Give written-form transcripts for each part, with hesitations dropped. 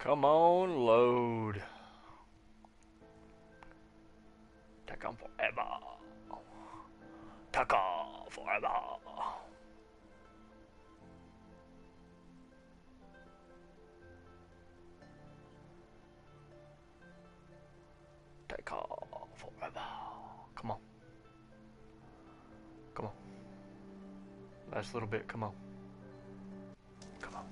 Come on, load. Take on forever. Take on forever. Take off forever. Come on. Come on. Last little bit, come on. Come on.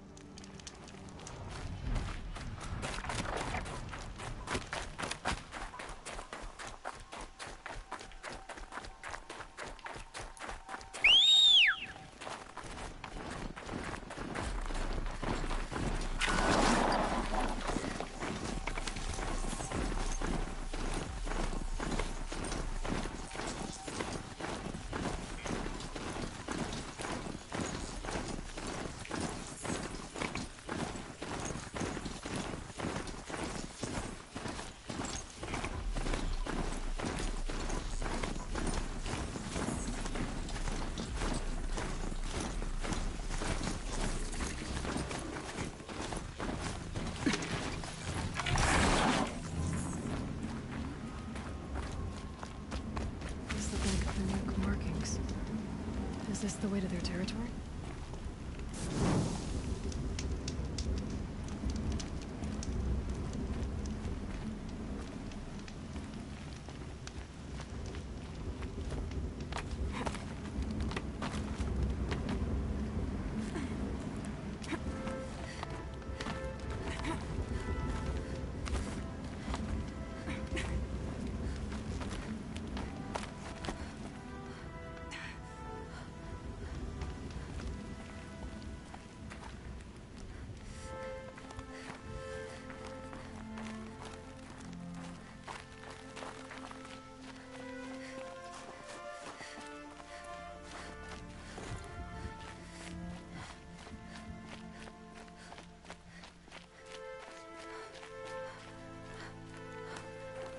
Is this the way to their territory?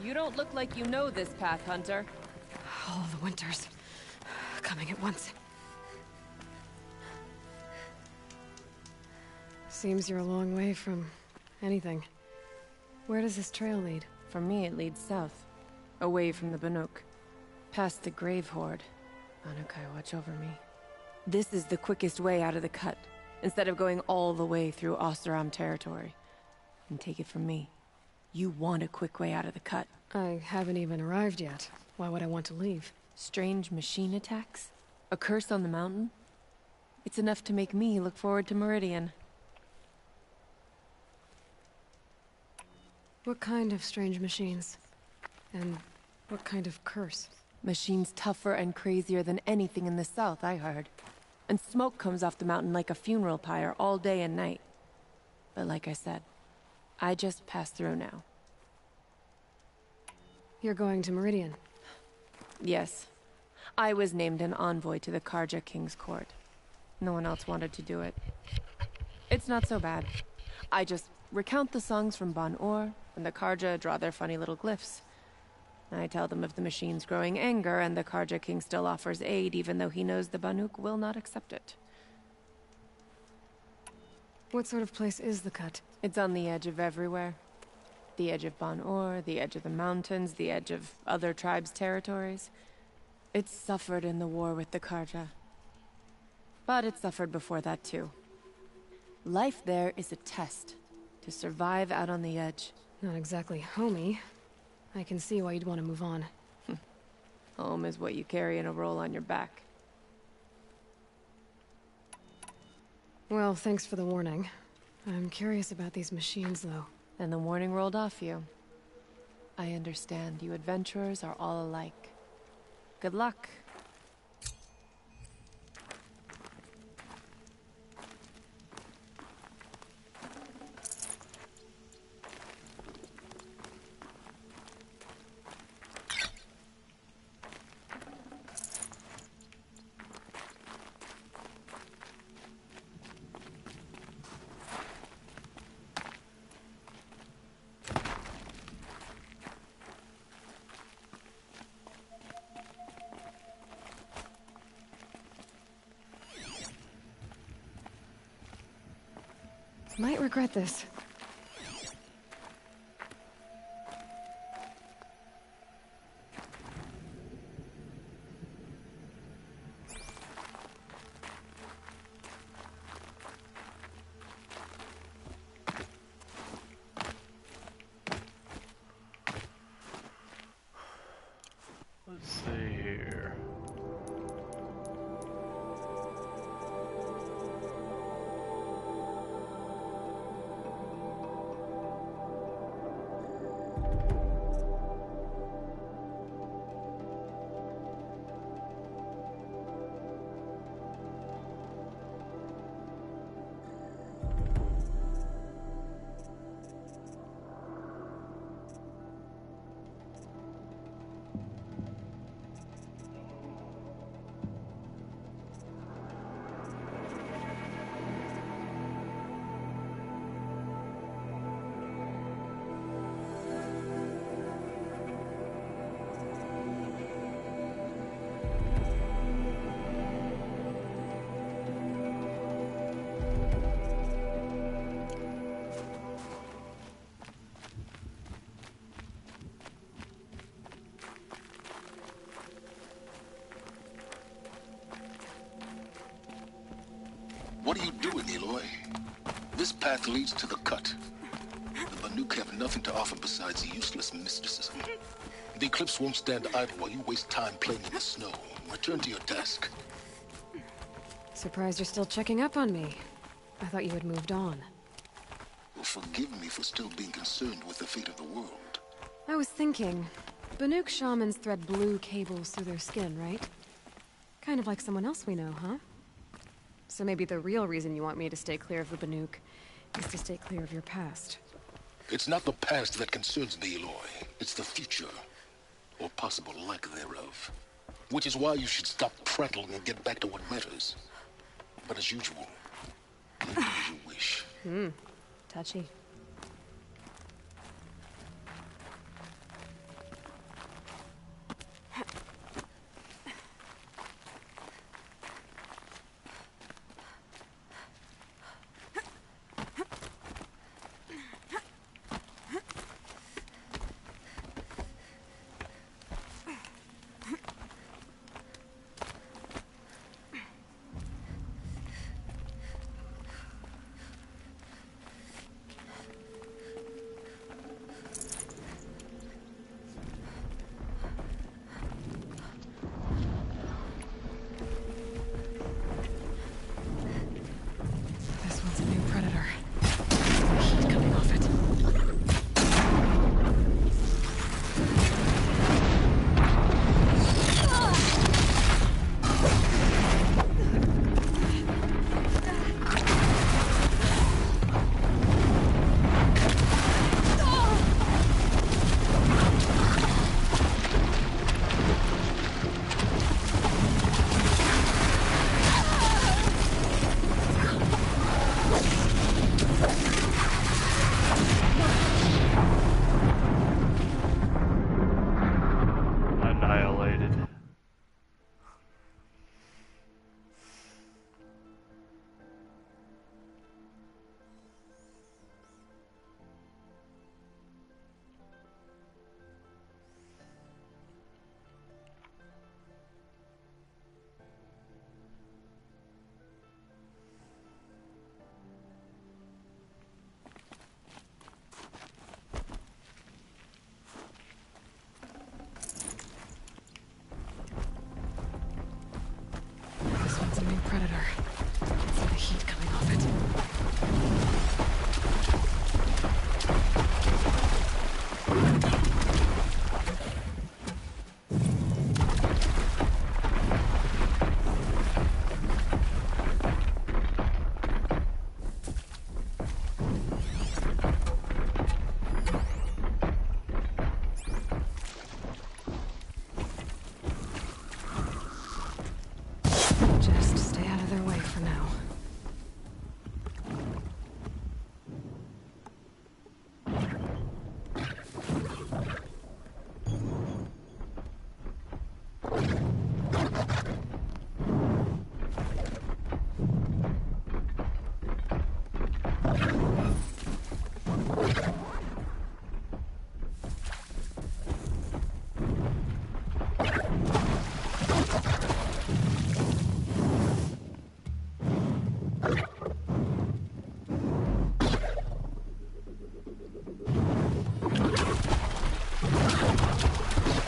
You don't look like you know this path, Hunter. All the winters coming at once. Seems you're a long way from anything. Where does this trail lead? For me, it leads south, away from the Banuk, past the Grave Horde. Anukai, watch over me. This is the quickest way out of the cut, instead of going all the way through Oseram territory. And take it from me, you want a quick way out of the cut. I haven't even arrived yet. Why would I want to leave? Strange machine attacks? A curse on the mountain? It's enough to make me look forward to Meridian. What kind of strange machines? And what kind of curse? Machines tougher and crazier than anything in the south, I heard. And smoke comes off the mountain like a funeral pyre all day and night. But like I said, I just passed through now. You're going to Meridian? Yes. I was named an envoy to the Karja King's court. No one else wanted to do it. It's not so bad. I just recount the songs from Ban-Or, and the Karja draw their funny little glyphs. I tell them of the machine's growing anger, and the Karja King still offers aid even though he knows the Banuk will not accept it. What sort of place is the cut? It's on the edge of everywhere. The edge of Ban-Or, the edge of the mountains, the edge of other tribes' territories. It suffered in the war with the Karja. But it suffered before that too. Life there is a test to survive out on the edge. Not exactly homey. I can see why you'd want to move on. Home is what you carry in a roll on your back. Well, thanks for the warning. I'm curious about these machines, though. And the warning rolled off you. I understand. You adventurers are all alike. Good luck. Might regret this. Let's see here. What are you doing, Aloy? This path leads to the cut. The Banuk have nothing to offer besides useless mysticism. The Eclipse won't stand idle while you waste time playing in the snow. Return to your task. Surprised you're still checking up on me. I thought you had moved on. Well, forgive me for still being concerned with the fate of the world. I was thinking, Banuk shamans thread blue cables through their skin, right? Kind of like someone else we know, huh? So maybe the real reason you want me to stay clear of the Banuk is to stay clear of your past. It's not the past that concerns me, Aloy. It's the future. Or possible lack thereof. Which is why you should stop prattling and get back to what matters. But as usual, you do as you wish. Touchy. This one's a new predator. Heat coming off it. Annihilated. This one's a new predator. See the heat coming off it. Just stay out of their way for now.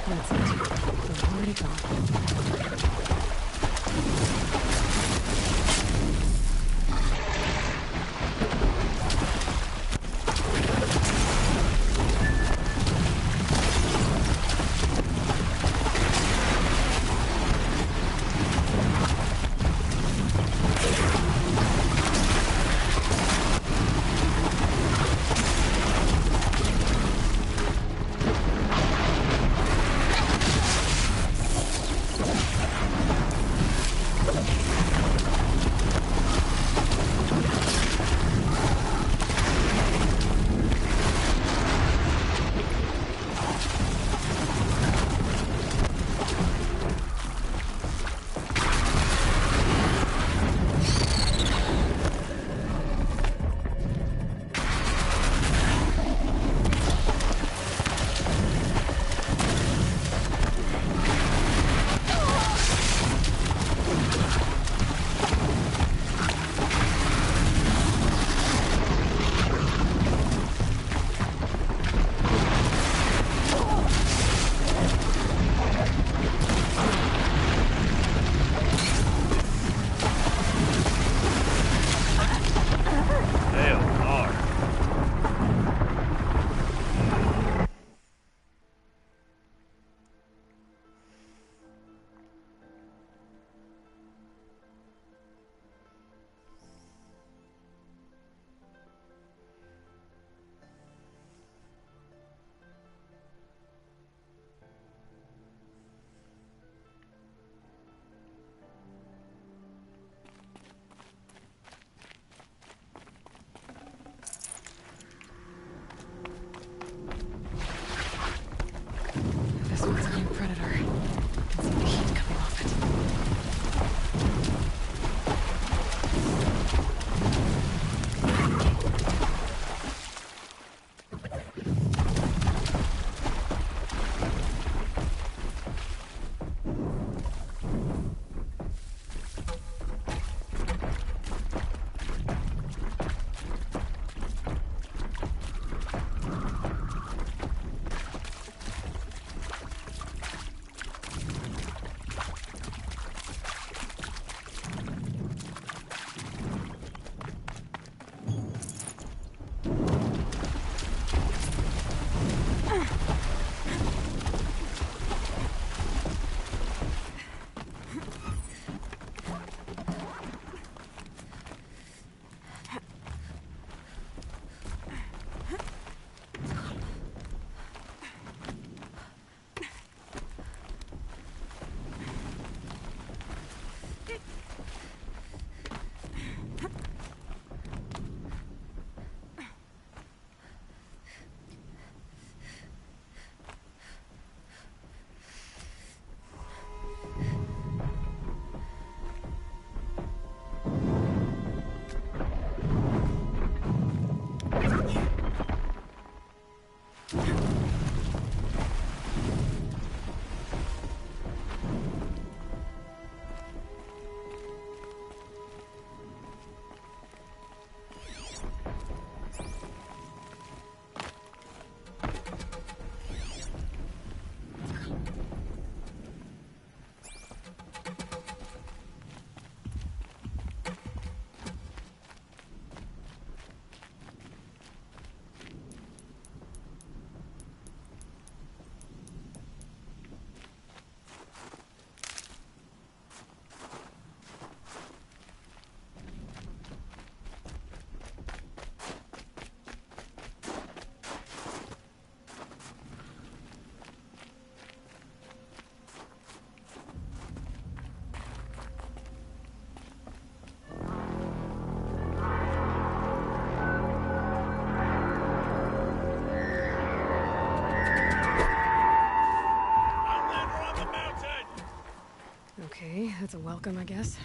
That's it. The Where'd it go? This one's a new predator. I can see the heat coming off it. Okay, that's a welcome, I guess.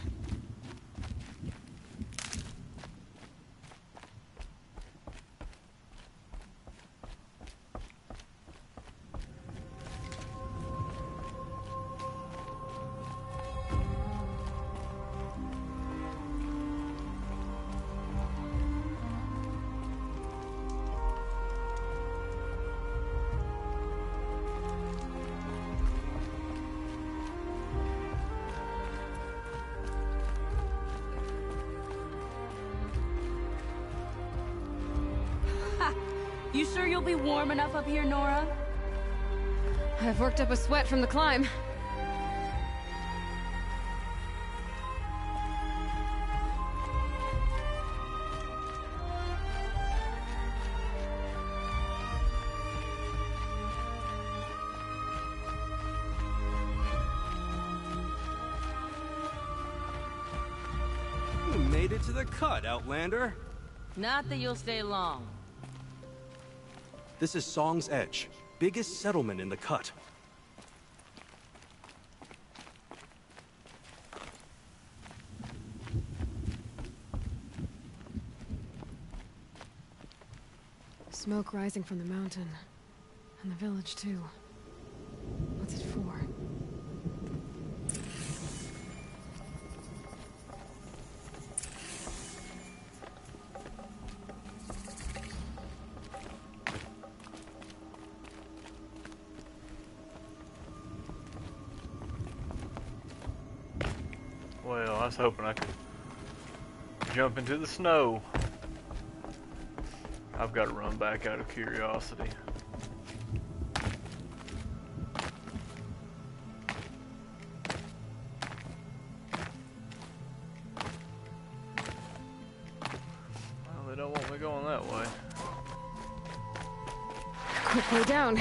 sure you'll be warm enough up here, Nora? I've worked up a sweat from the climb. You made it to the cut, Outlander. Not that you'll stay long. This is Song's Edge, biggest settlement in the cut. Smoke rising from the mountain. And the village, too. What's it for? Well, I was hoping I could jump into the snow. I've got to run back out of curiosity. Well, they don't want me going that way. Quick way down.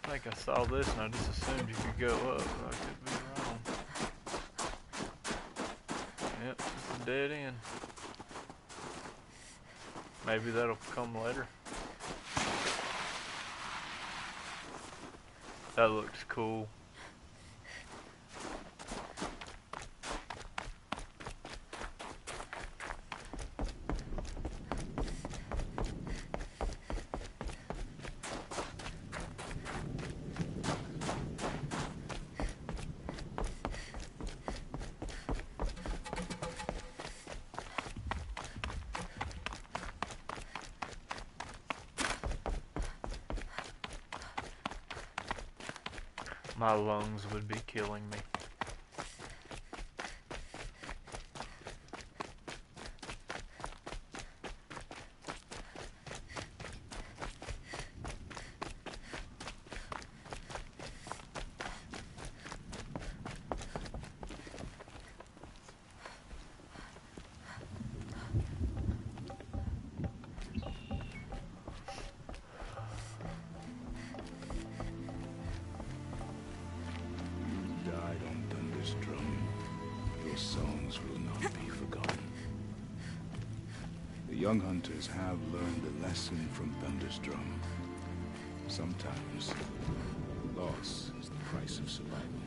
I think I saw this and I just assumed you could go up, but I could be wrong. Yep, it's a dead end. Maybe that'll come later. That looks cool. My lungs would be killing me. The young hunters have learned a lesson from Thunderstrom. Sometimes, loss is the price of survival.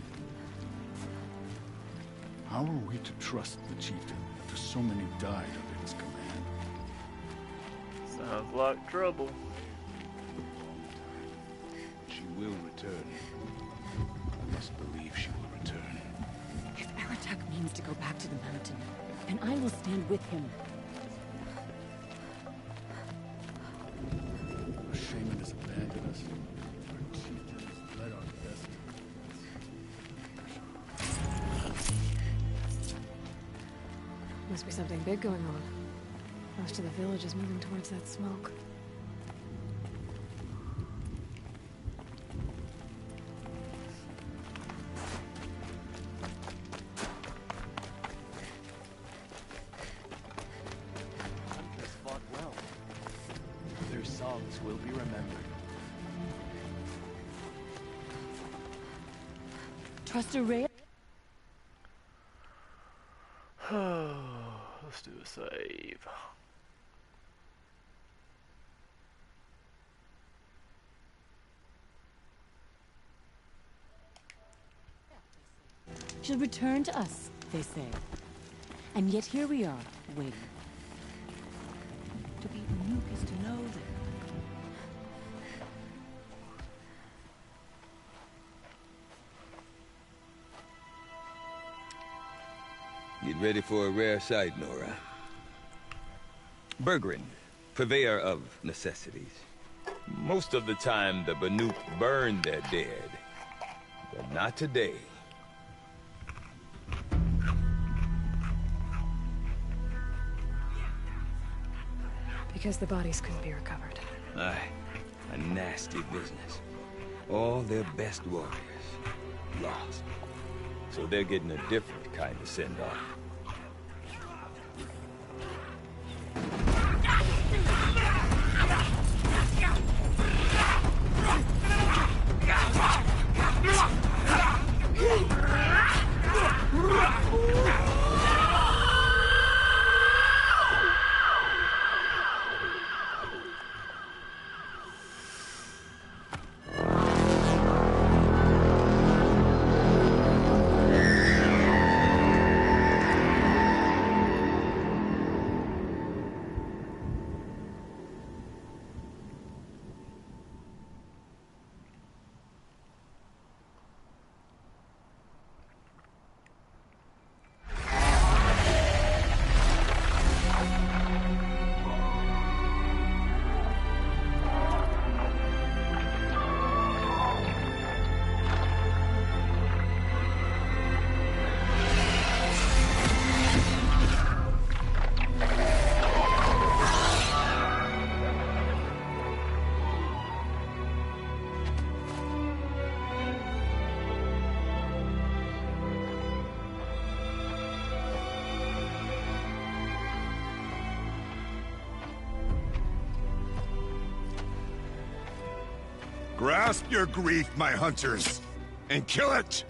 How are we to trust the chieftain after so many died under his command? Sounds like trouble. She will return. I must believe she will return. If Aratak means to go back to the mountain, then I will stand with him. Shaman has abandoned us. Our chieftain has led our best. Must be something big going on. Most of the village is moving towards that smoke. Hunters fought well. Their songs will be remembered. Trust a rail. Let's do a save. She'll return to us, they say. And yet here we are, waiting. To be Get ready for a rare sight, Nora. Bergrin, purveyor of necessities. Most of the time, the Banuk burn their dead. But not today. Because the bodies couldn't be recovered. Aye, a nasty business. All their best warriors lost. So they're getting a different kind of send-off. Grasp your grief, my hunters, and kill it!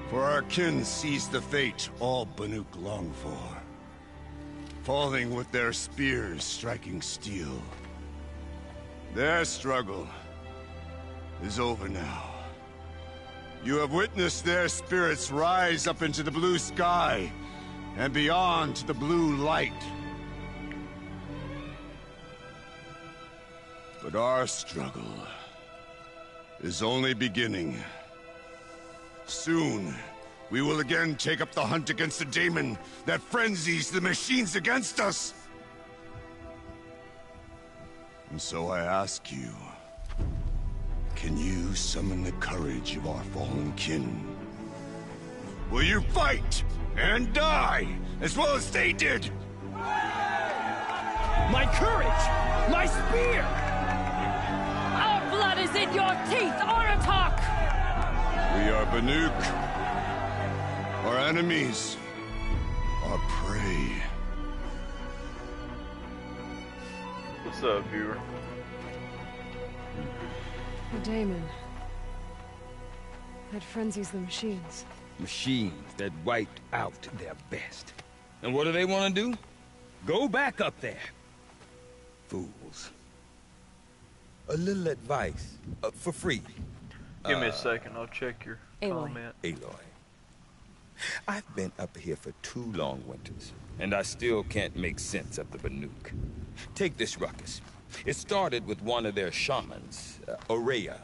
For our kin sees the fate all Banuk long for. Falling with their spears striking steel. Their struggle is over now. You have witnessed their spirits rise up into the blue sky, and beyond to the blue light. But our struggle is only beginning. Soon, we will again take up the hunt against the daemon that frenzies the machines against us. And so I ask you, can you summon the courage of our fallen kin? Will you fight and die as well as they did? My courage! My spear! Our blood is in your teeth, Aratak! We are Banuk. Our enemies are prey. What's up, viewer? The daemon. That frenzies the machines. Machines that wiped out their best. And what do they want to do? Go back up there. Fools. A little advice, for free. Give me a second, I'll check your Aloy. comment. Aloy. I've been up here for 2 long winters, and I still can't make sense of the Banuk. Take this ruckus. It started with one of their shamans, Aurea,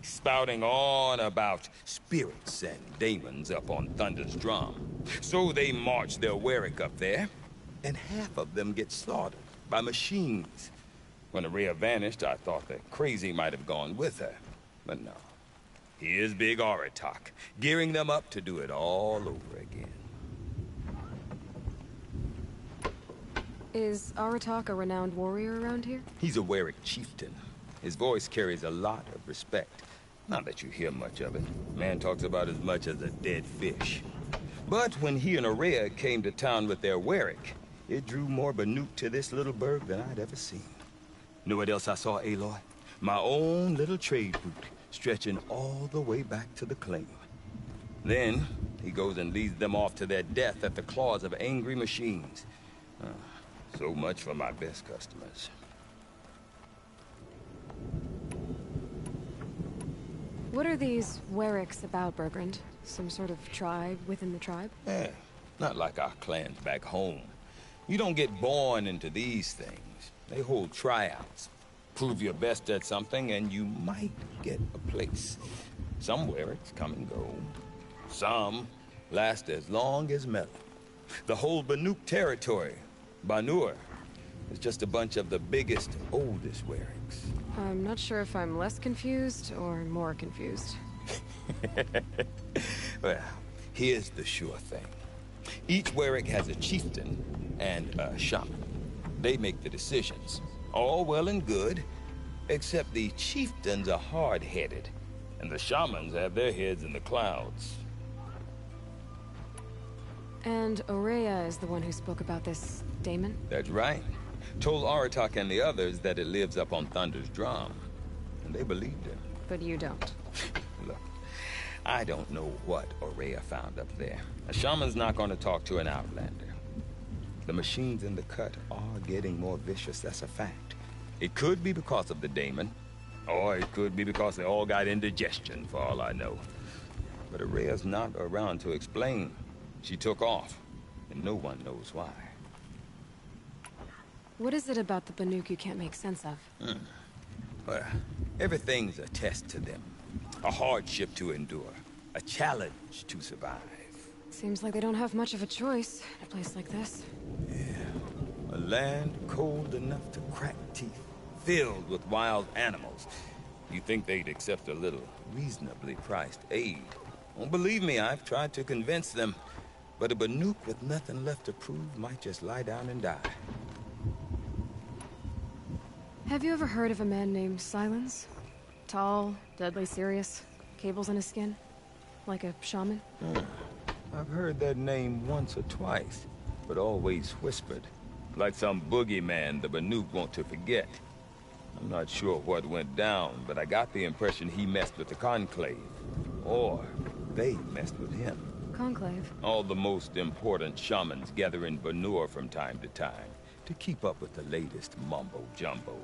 spouting on about spirits and daemons up on Thunder's drum. So they marched their Warwick up there, and half of them get slaughtered by machines. When Aurea vanished, I thought the crazy might have gone with her, but no. Here's Big Aratak, gearing them up to do it all over again. Is Aratak a renowned warrior around here? He's a Warwick chieftain. His voice carries a lot of respect. Not that you hear much of it. Man talks about as much as a dead fish. But when he and Aurea came to town with their Warwick, it drew more Banuk to this little burg than I'd ever seen. Know what else I saw, Aloy? My own little trade route, stretching all the way back to the claim. Then, he goes and leads them off to their death at the claws of angry machines. So much for my best customers. What are these Warwicks about, Bergrand? Some sort of tribe within the tribe? Yeah, not like our clans back home. You don't get born into these things. They hold tryouts. Prove your best at something and you might get a place. Some Warwicks come and go. Some Last as long as metal. The whole Banuk territory, Banur, is just a bunch of the biggest, oldest wearings. I'm not sure if I'm less confused or more confused. Well, here's the sure thing. Each Warwick has a chieftain and a shaman. They make the decisions. All well and good, except the chieftains are hard-headed, and the shamans have their heads in the clouds. And Aurea is the one who spoke about this daemon? That's right. Told Aratak and the others that it lives up on Thunder's drum. And they believed him. But you don't. Look, I don't know what Aurea found up there. A shaman's not going to talk to an outlander. The machines in the cut are getting more vicious, that's a fact. It could be because of the daemon, or it could be because they all got indigestion, for all I know. But Aurea's not around to explain. She took off, and no one knows why. What is it about the Banuk you can't make sense of? Well, everything's a test to them. A hardship to endure. A challenge to survive. Seems like they don't have much of a choice in a place like this. A land cold enough to crack teeth, filled with wild animals. You'd think they'd accept a little reasonably priced aid. Don't believe me, I've tried to convince them. But a Banuk with nothing left to prove might just lie down and die. Have you ever heard of a man named Silence? Tall, deadly serious, cables in his skin? Like a shaman? I've heard that name once or twice, but always whispered. Like some boogeyman the Banuk want to forget. I'm not sure what went down, but I got the impression he messed with the Conclave. Or they messed with him. Conclave? All the most important shamans gather in Banur from time to time to keep up with the latest mumbo-jumbo.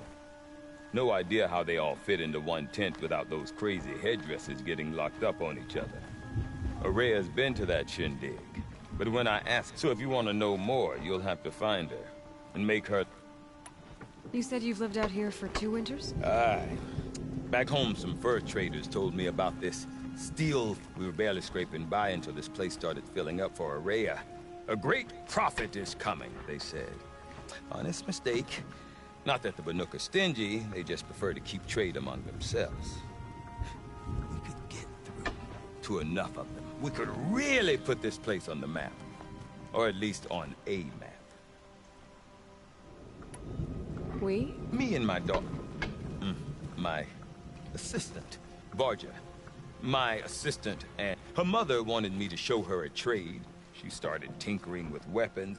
No idea how they all fit into one tent without those crazy headdresses getting locked up on each other. Aurea's been to that shindig, but when I ask, so if you want to know more, you'll have to find her and make her... You said you've lived out here for 2 winters? Aye. Back home, some fur traders told me about this steel. We were barely scraping by until this place started filling up for Aurea. A great prophet is coming, they said. Honest mistake. Not that the Banuk are stingy, they just prefer to keep trade among themselves. We could get through to enough of them. We could really put this place on the map. Or at least on a map. We? Me and my daughter. My assistant, Varja. My assistant, and her mother wanted me to show her a trade. She started tinkering with weapons.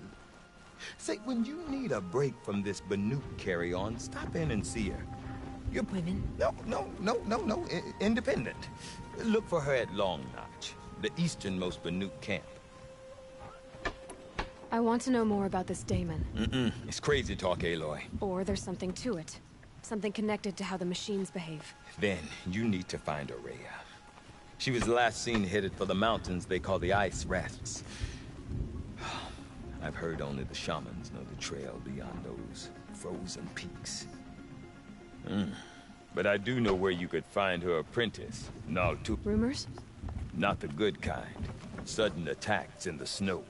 Say, when you need a break from this Banuk carry-on, stop in and see her. You're... Women? No. Independent. Look for her at Long Notch, the easternmost Banuk camp. I want to know more about this daemon. It's crazy talk, Aloy. Or there's something to it. Something connected to how the machines behave. Then you need to find Aurea. She was last seen headed for the mountains they call the Ice Rafts. I've heard only the shamans know the trail beyond those frozen peaks. But I do know where you could find her apprentice, Naltu. Rumors? Not the good kind. Sudden attacks in the snow.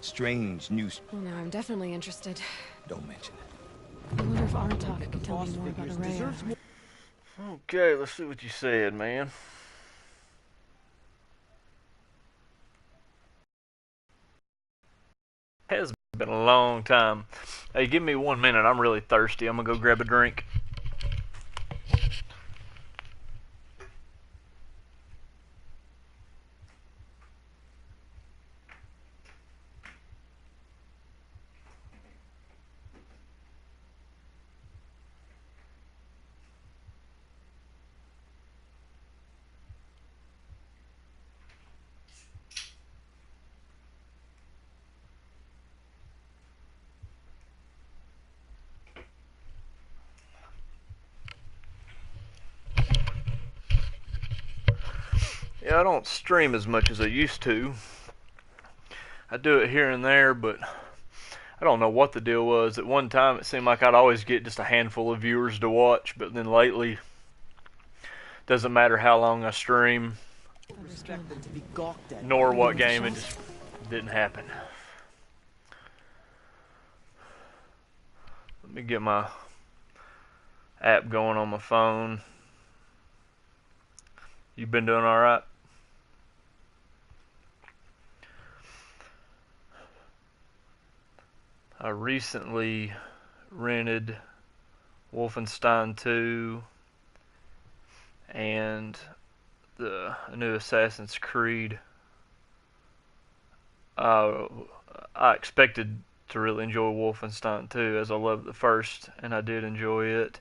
Strange news. Well, now I'm definitely interested. Don't mention it. I wonder if Artok can tell me more about Aurea. Okay, let's see what you said, man. Has been a long time. Hey, give me 1 minute. I'm really thirsty. I'm gonna go grab a drink. Yeah, I don't stream as much as I used to. I do it here and there, but I don't know what the deal was. At one time, it seemed like I'd always get just a handful of viewers to watch, but then lately, doesn't matter how long I stream, Respect them to be gawked at. nor what game. It just didn't happen. Let me get my app going on my phone. You been doing all right? I recently rented Wolfenstein 2 and the new Assassin's Creed. I expected to really enjoy Wolfenstein 2 as I loved the first, and I did enjoy it.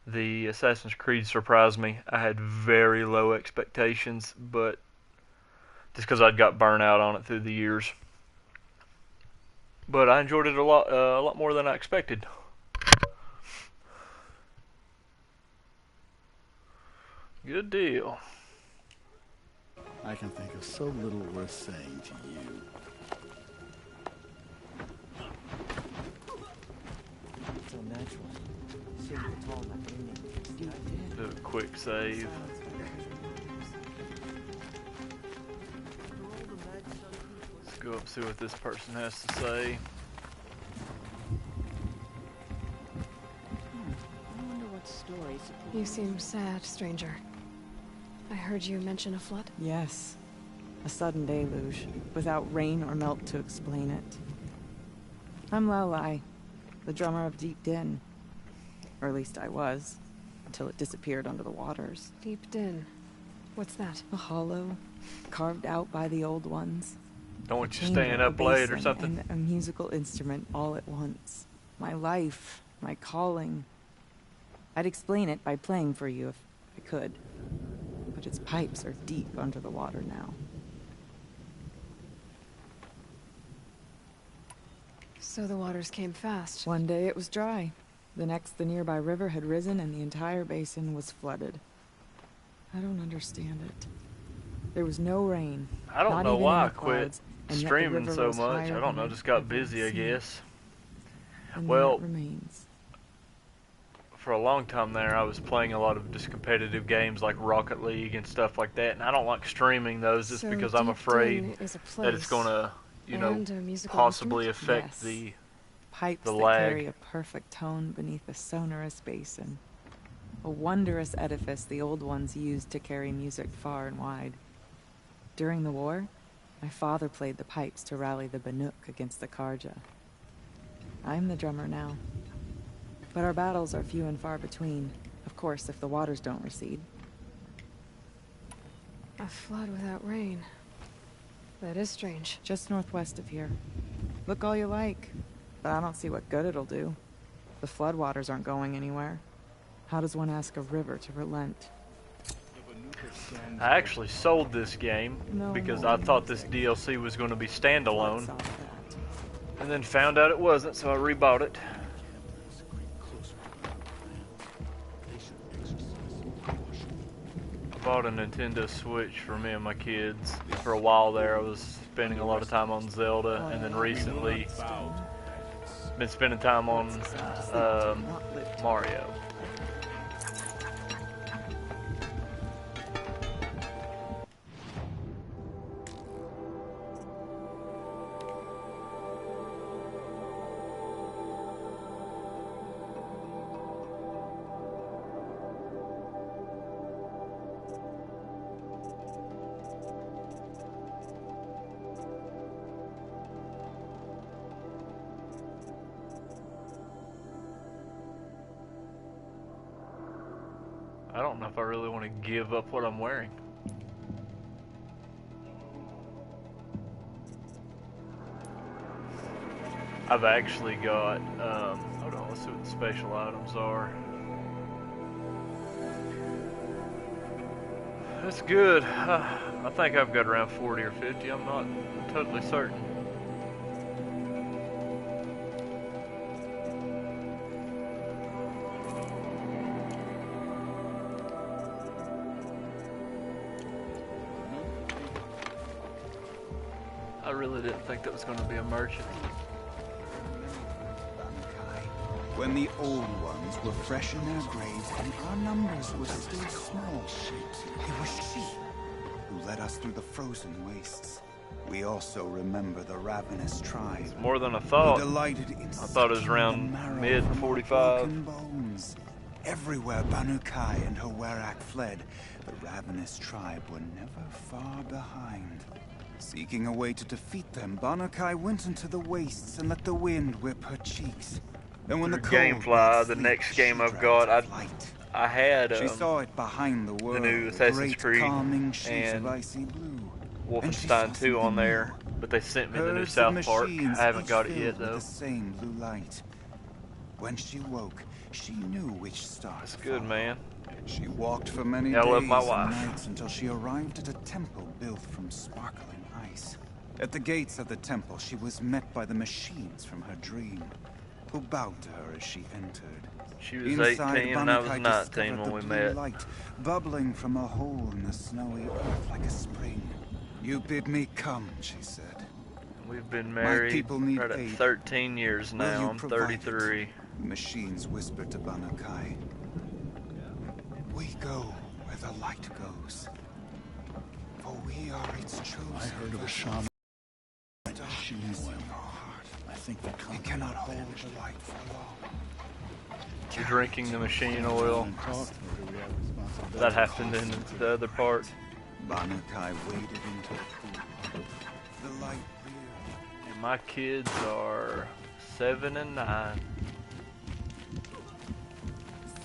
The Assassin's Creed surprised me. I had very low expectations, but just because I'd got burnt out on it through the years. But I enjoyed it a lot more than I expected. Good deal. I can think of so little worth saying to you. So natural. Do a quick save. Let's go up and see what this person has to say. I wonder what stories. You seem sad, stranger. I heard you mention a flood? Yes. A sudden deluge, without rain or melt to explain it. I'm Lelai, the drummer of Deep Din. Or at least I was, until it disappeared under the waters. Deep Din. What's that? A hollow, carved out by the old ones. Don't want you staying up late or something. And a musical instrument all at once. My life, my calling. I'd explain it by playing for you if I could. But its pipes are deep under the water now. So the waters came fast. One day it was dry. The next, the nearby river had risen and the entire basin was flooded. I don't understand it. There was no rain. I don't know why I quit and yet the streaming river so rose much. higher I don't than know, I'd just got ever busy, I seen. guess. And Well, there it remains. For a long time there, I was playing a lot of just competitive games like Rocket League and stuff like that, and I don't like streaming those just So because I'm Deep afraid Din is a that it's place going to, you know, and a musical possibly instrument? affect Yes. the Pipes the that lag. carry a perfect tone beneath a sonorous basin. A wondrous edifice the old ones used to carry music far and wide. During the war, my father played the pipes to rally the Banuk against the Karja. I'm the drummer now. But our battles are few and far between, of course, if the waters don't recede. A flood without rain. That is strange. Just northwest of here. Look all you like, but I don't see what good it'll do. The floodwaters aren't going anywhere. How does one ask a river to relent? I actually sold this game because I thought this DLC was going to be standalone, and then found out it wasn't, so I rebought it. I bought a Nintendo Switch for me and my kids. For a while there, I was spending a lot of time on Zelda, and then recently been spending time on Mario. I don't know if I really want to give up what I'm wearing. I've actually got, hold on, let's see what the special items are. That's good. I think I've got around 40 or 50. I'm not totally certain. I really didn't think that was going to be a merchant. When the old ones were fresh in their graves and our numbers were still small, it was she who led us us through the frozen wastes. We also remember the ravenous tribe. It's more than I thought. Who delighted in I thought it was around mid 45. Bones. Everywhere Banu Kai and her Werak fled, the ravenous tribe were never far behind. Seeking a way to defeat them, Banu Kai went into the wastes and let the wind whip her cheeks. And when the Gamefly, the next game I've got, I had she saw it behind the world, the new Assassin's Creed and and icy blue. Wolfenstein 2 on there, but they sent me the new South Park. I haven't got it yet though. The same blue light. When she woke, she knew which star. That's good, man. She walked for many I love days my and wife. nights until she arrived at a temple built from sparkling ice. At the gates of the temple, she was met by the machines from her dream, who bowed to her as she entered. She was Inside, 18 and I was Banu Kai 19 discovered when the we blue met. light bubbling from a hole in the snowy earth like a spring. You bid me come, she said. We've been My married people need right at aid. 13 years Will now. you I'm provide 33. it? Machines whispered to Banu Kai. We go where the light goes. For we are its chosen. I heard of a shaman. Machine oil. I think the We cannot hold the light for long. You're drinking the machine oil. That happened in the other part. Banu Kai waded into the pool. The light reared. And my kids are 7 and 9.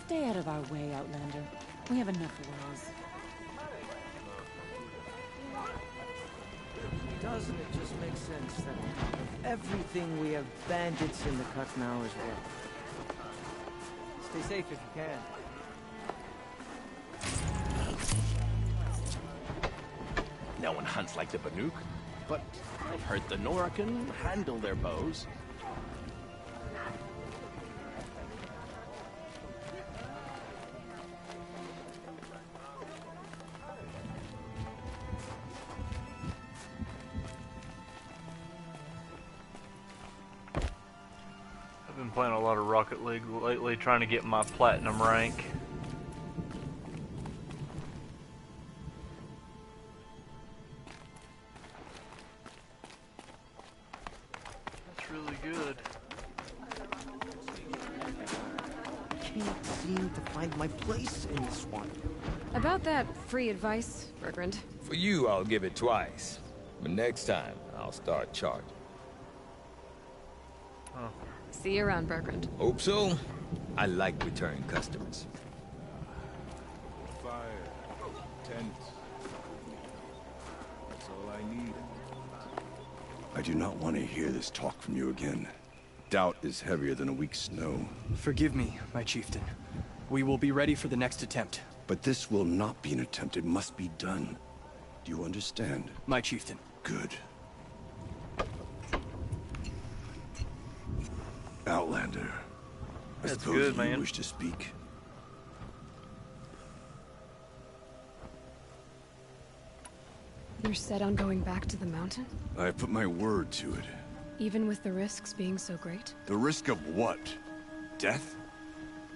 Stay out of our way, Outlander. We have enough laws. Doesn't it just make sense that everything we have bandits in the cut now as well? Stay safe if you can. No one hunts like the Banuk, but I've heard the Nora can handle their bows. I've been playing a lot of Rocket League lately, trying to get my platinum rank. That's really good. Can't seem to find my place in this one. About that free advice, Bergrand. For you, I'll give it twice. But next time, I'll start charging. Oh. See you around, Bergrand. Hope so. I like return customers. Fire. Tent. That's all I need. I do not want to hear this talk from you again. Doubt is heavier than a week's snow. Forgive me, my chieftain. We will be ready for the next attempt. But this will not be an attempt. It must be done. Do you understand? My chieftain. Good. Outlander. I That's suppose good, you man. wish to speak. You're set on going back to the mountain? I have put my word to it. Even with the risks being so great? The risk of what? Death?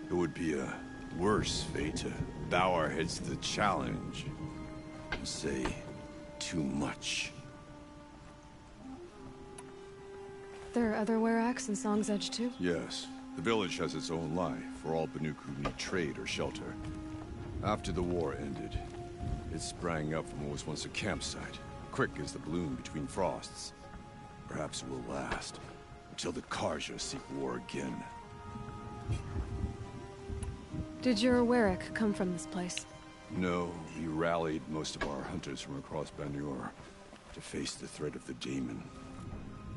It would be a worse fate to bow our heads to the challenge. And say too much. There are other Weraks in Song's Edge too? Yes. The village has its own life for all Banuk who need trade or shelter. After the war ended, it sprang up from what was once a campsite, quick as the bloom between frosts. Perhaps it will last, until the Karja seek war again. Did your Werak come from this place? No, we rallied most of our hunters from across Banur to face the threat of the demon.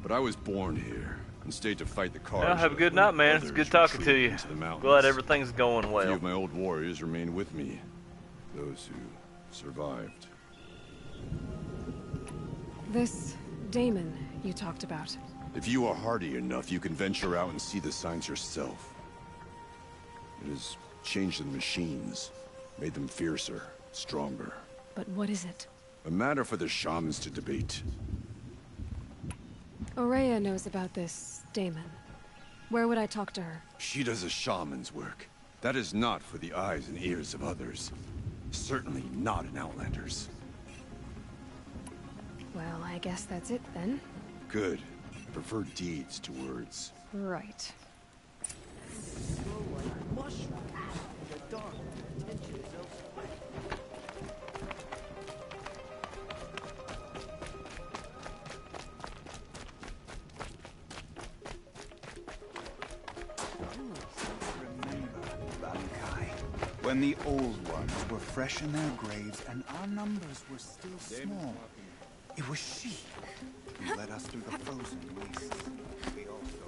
But I was born here, and stayed to fight the Karja. Well, have a good night, man. It's good talking to you. Glad everything's going A few well. of my old warriors remain with me. Those who survived. This Damon you talked about. If you are hardy enough, you can venture out and see the signs yourself. It has changed the machines, made them fiercer, stronger. But what is it? A matter for the shamans to debate. Aurea knows about this Damon. Where would I talk to her? She does a shaman's work. That is not for the eyes and ears of others. Certainly not an Outlander's. Well, I guess that's it then. Good. Prefer deeds to words. Right. When the old ones were fresh in their graves and our numbers were still small, it was she who led us through the frozen wastes. We also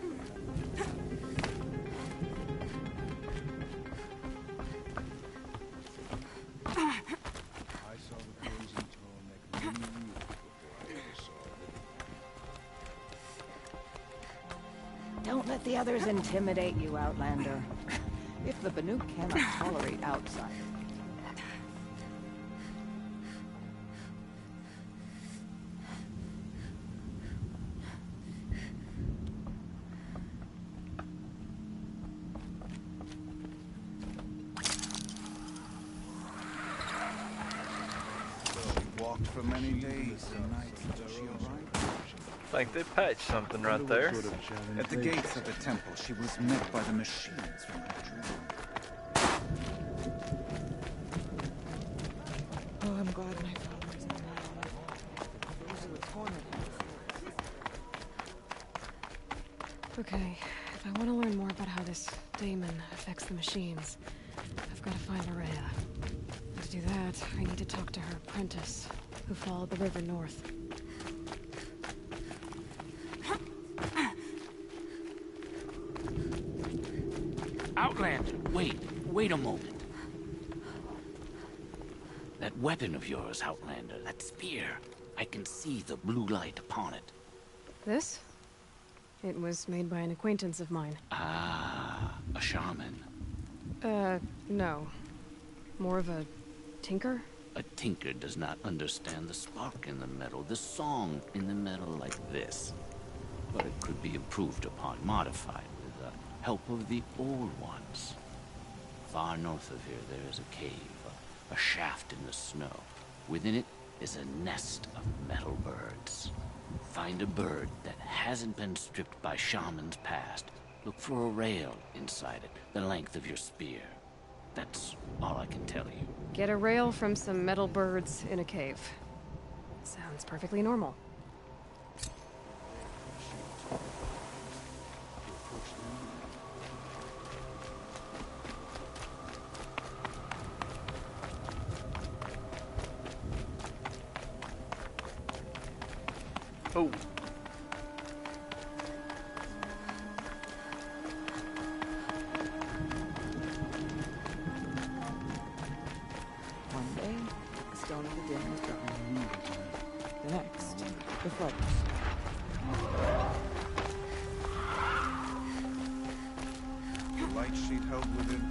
I saw the frozen throne like many years before I ever saw it. Don't let the others intimidate you, Outlander. If the Banuk cannot tolerate outsiders. She walked for many days and nights until she arrived. I think they patched something right there. At the gates of the temple, she was met by the machines from her dream. Oh, I'm glad my father's not alive. Those were tormenting. Okay, if I want to learn more about how this daemon affects the machines, I've got to find Maria. To do that, I need to talk to her apprentice, who followed the river north. Outlander, wait a moment. That weapon of yours, Outlander, that spear, I can see the blue light upon it. This? It was made by an acquaintance of mine. Ah, a shaman. No. More of a tinker? A tinker does not understand the spark in the metal, the song in the metal like this. But it could be improved upon, modified, with the help of the old ones. Far north of here, there is a cave, a shaft in the snow. Within it is a nest of metal birds. Find a bird that hasn't been stripped by shamans past. Look for a rail inside it, the length of your spear. That's all I can tell you. Get a rail from some metal birds in a cave. Sounds perfectly normal. Oh. One day, the stone of the dim was dry. The next, the floods. The light sheet held within.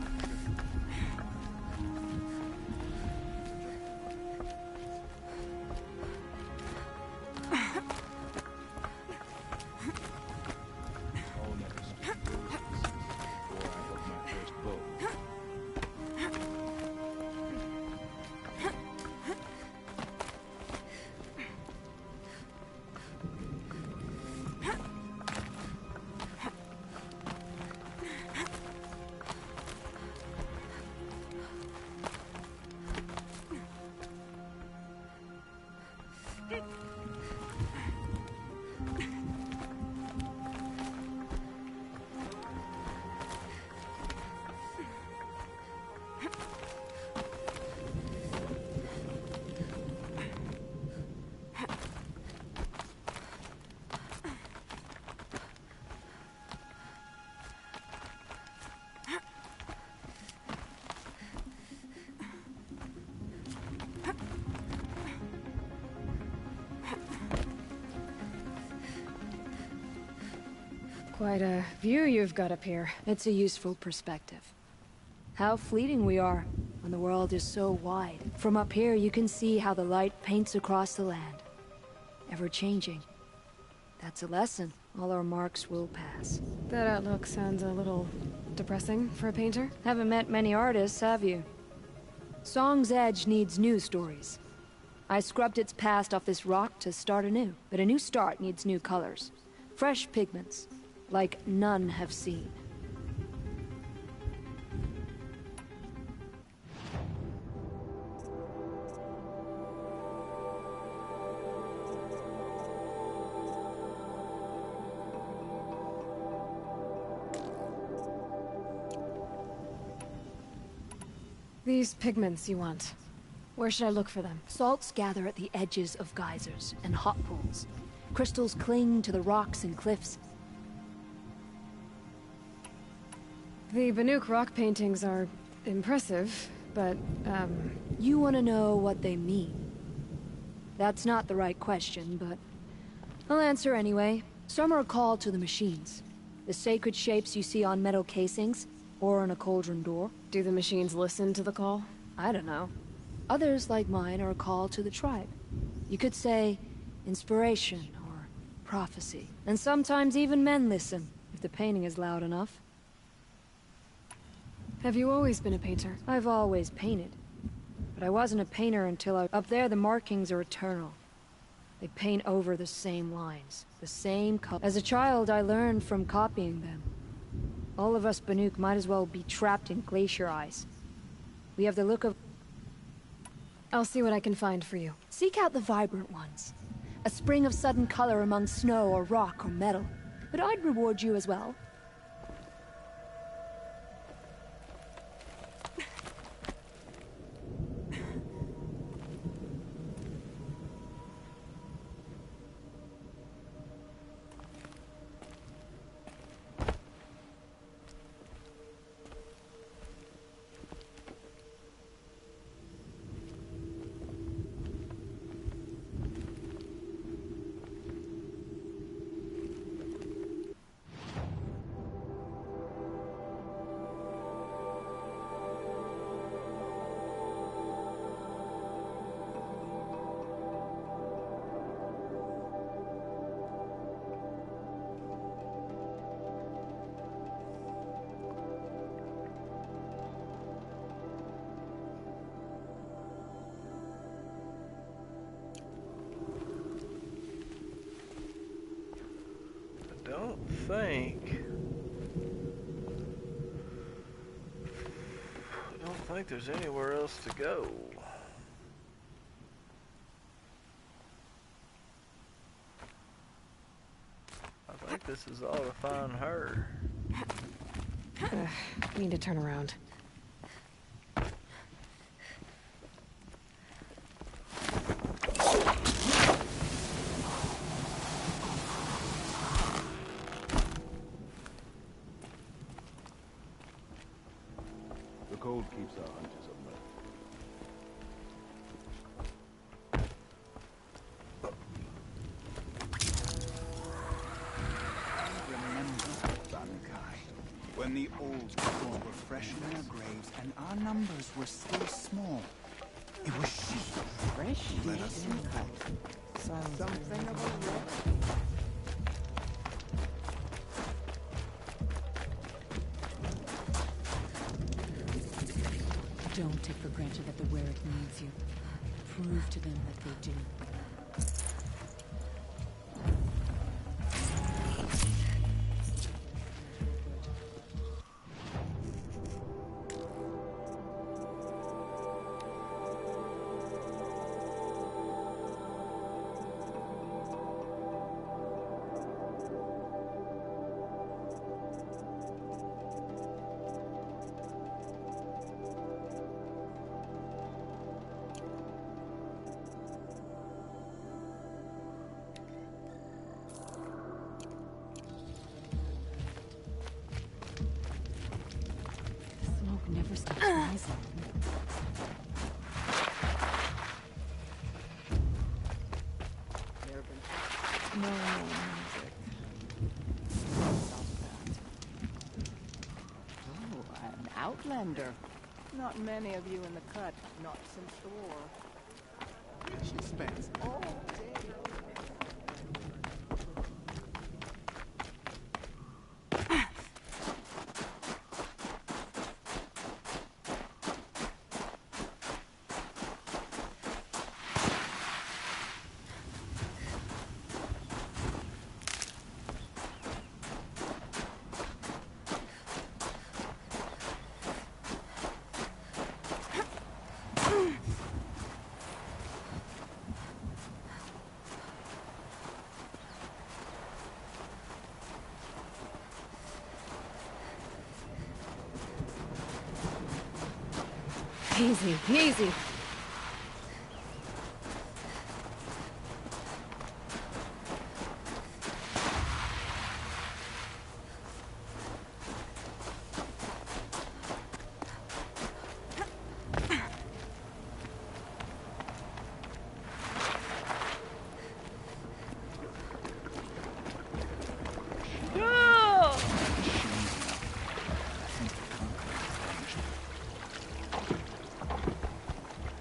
Quite a view you've got up here. It's a useful perspective. How fleeting we are when the world is so wide. From up here, you can see how the light paints across the land. Ever changing. That's a lesson. All our marks will pass. That outlook sounds a little depressing for a painter. Haven't met many artists, have you? Song's Edge needs news stories. I scrubbed its past off this rock to start anew. But a new start needs new colors. Fresh pigments, like none have seen. These pigments you want. Where should I look for them? Salts gather at the edges of geysers and hot pools. Crystals cling to the rocks and cliffs. The Banuk rock paintings are impressive, but, You want to know what they mean? That's not the right question, but I'll answer anyway. Some are a call to the machines. The sacred shapes you see on metal casings, or on a cauldron door. Do the machines listen to the call? I don't know. Others, like mine, are a call to the tribe. You could say inspiration or prophecy. And sometimes even men listen, if the painting is loud enough. Have you always been a painter? I've always painted. But I wasn't a painter until I... Up there, the markings are eternal. They paint over the same lines, the same color. As a child, I learned from copying them. All of us Banuk might as well be trapped in glacier ice. We have the look of... I'll see what I can find for you. Seek out the vibrant ones. A spring of sudden color among snow or rock or metal. But I'd reward you as well. I don't think there's anywhere else to go. I think this is all to find her. Need to turn around. The cold keeps our hunters alert. Remember, Banukai, when the old people were fresh in their graves and our numbers were still small. It was she Fresh who led us through Something of a wreck. Don't take for granted that the Wereck needs you. Prove to them that they do. Smoke never stops rising. No music. Oh, an outlander. Not many of you in the cut, not since the war. She spends all day. Easy, easy.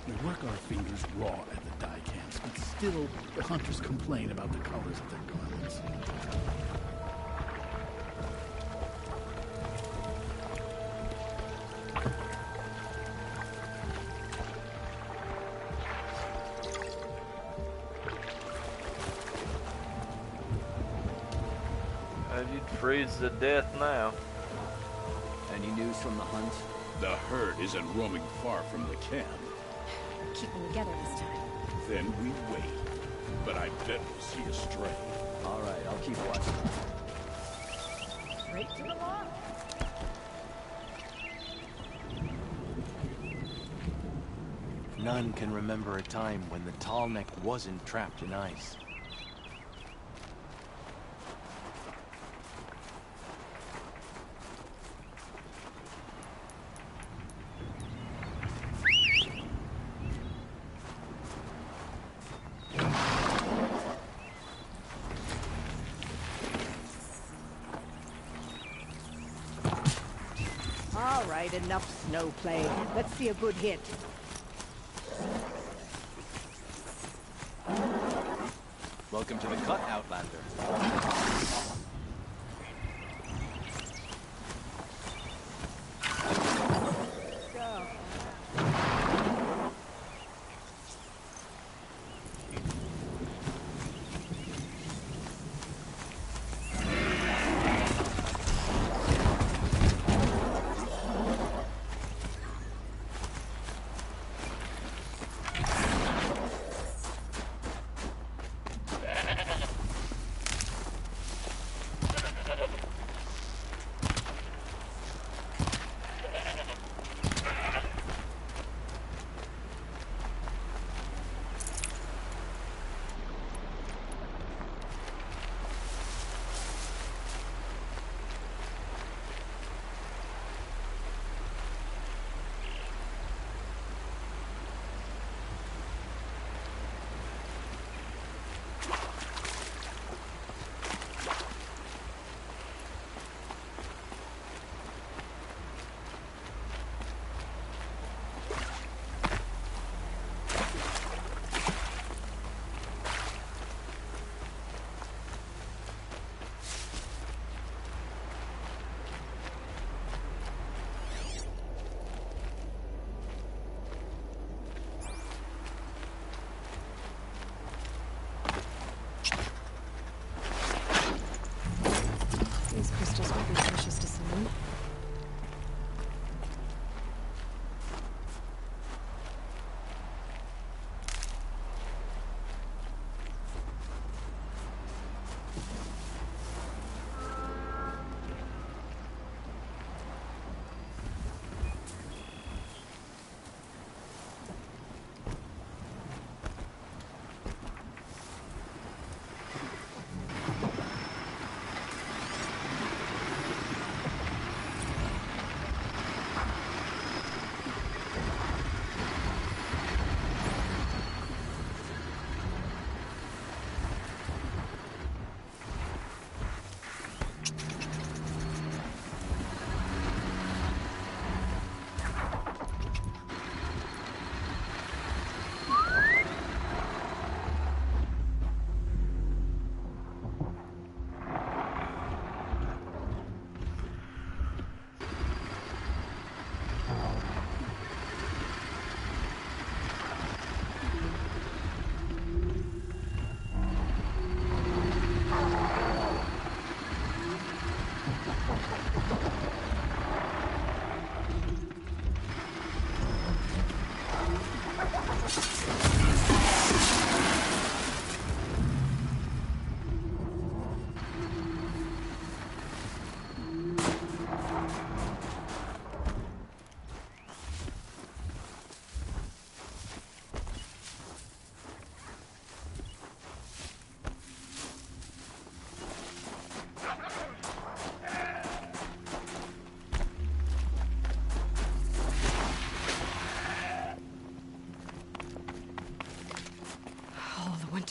We work our fingers raw at the dye camps, but still, the hunters complain about the colors of their garments. You'd freeze to death now. Any news from the hunt? The herd isn't roaming far from the camp. Keep them together this time. Then we wait. But I bet we'll see a stray. All right, I'll keep watching. Straight to the mark. None can remember a time when the tall neck wasn't trapped in ice. All right, enough snow play. Let's see a good hit. Welcome to the cut, Outlander.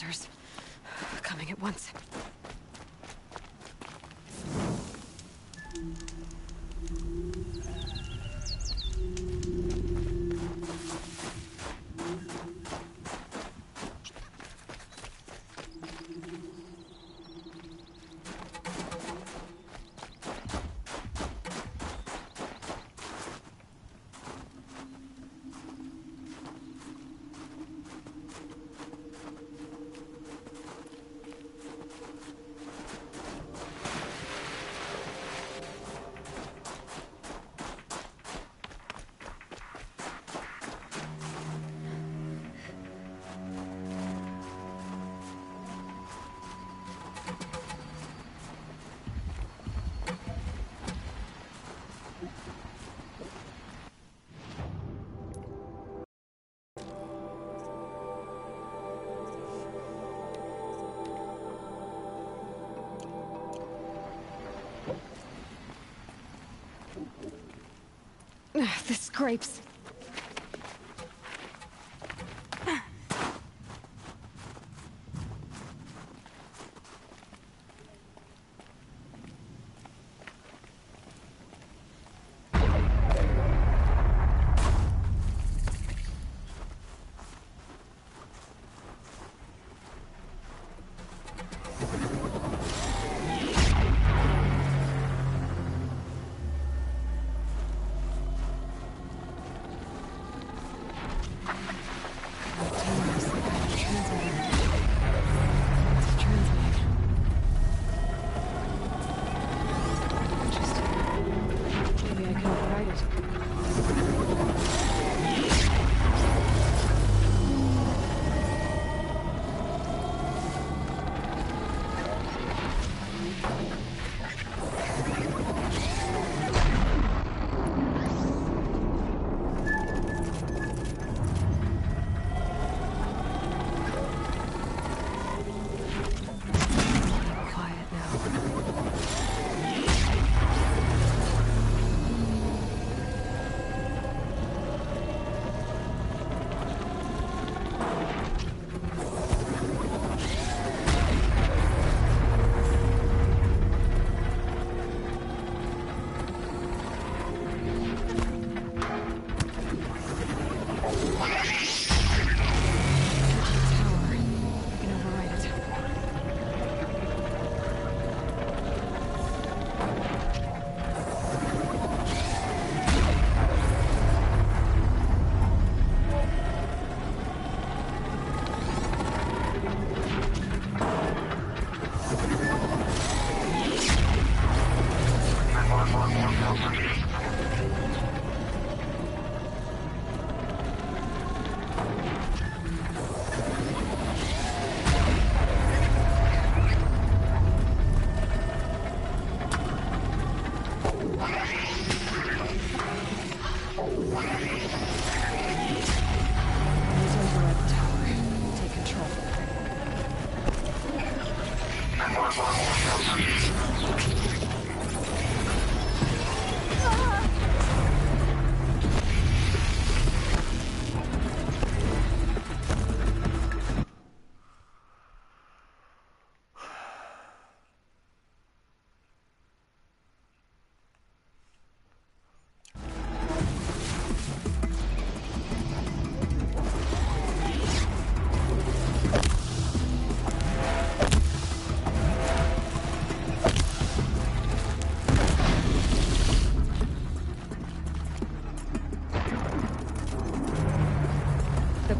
hunters. Coming at once. This scrapes.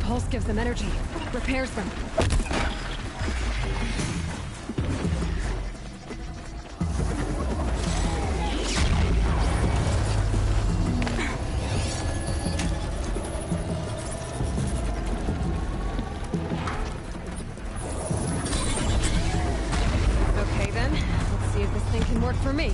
Pulse gives them energy, repairs them. Okay then, let's see if this thing can work for me.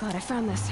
Glad I found this.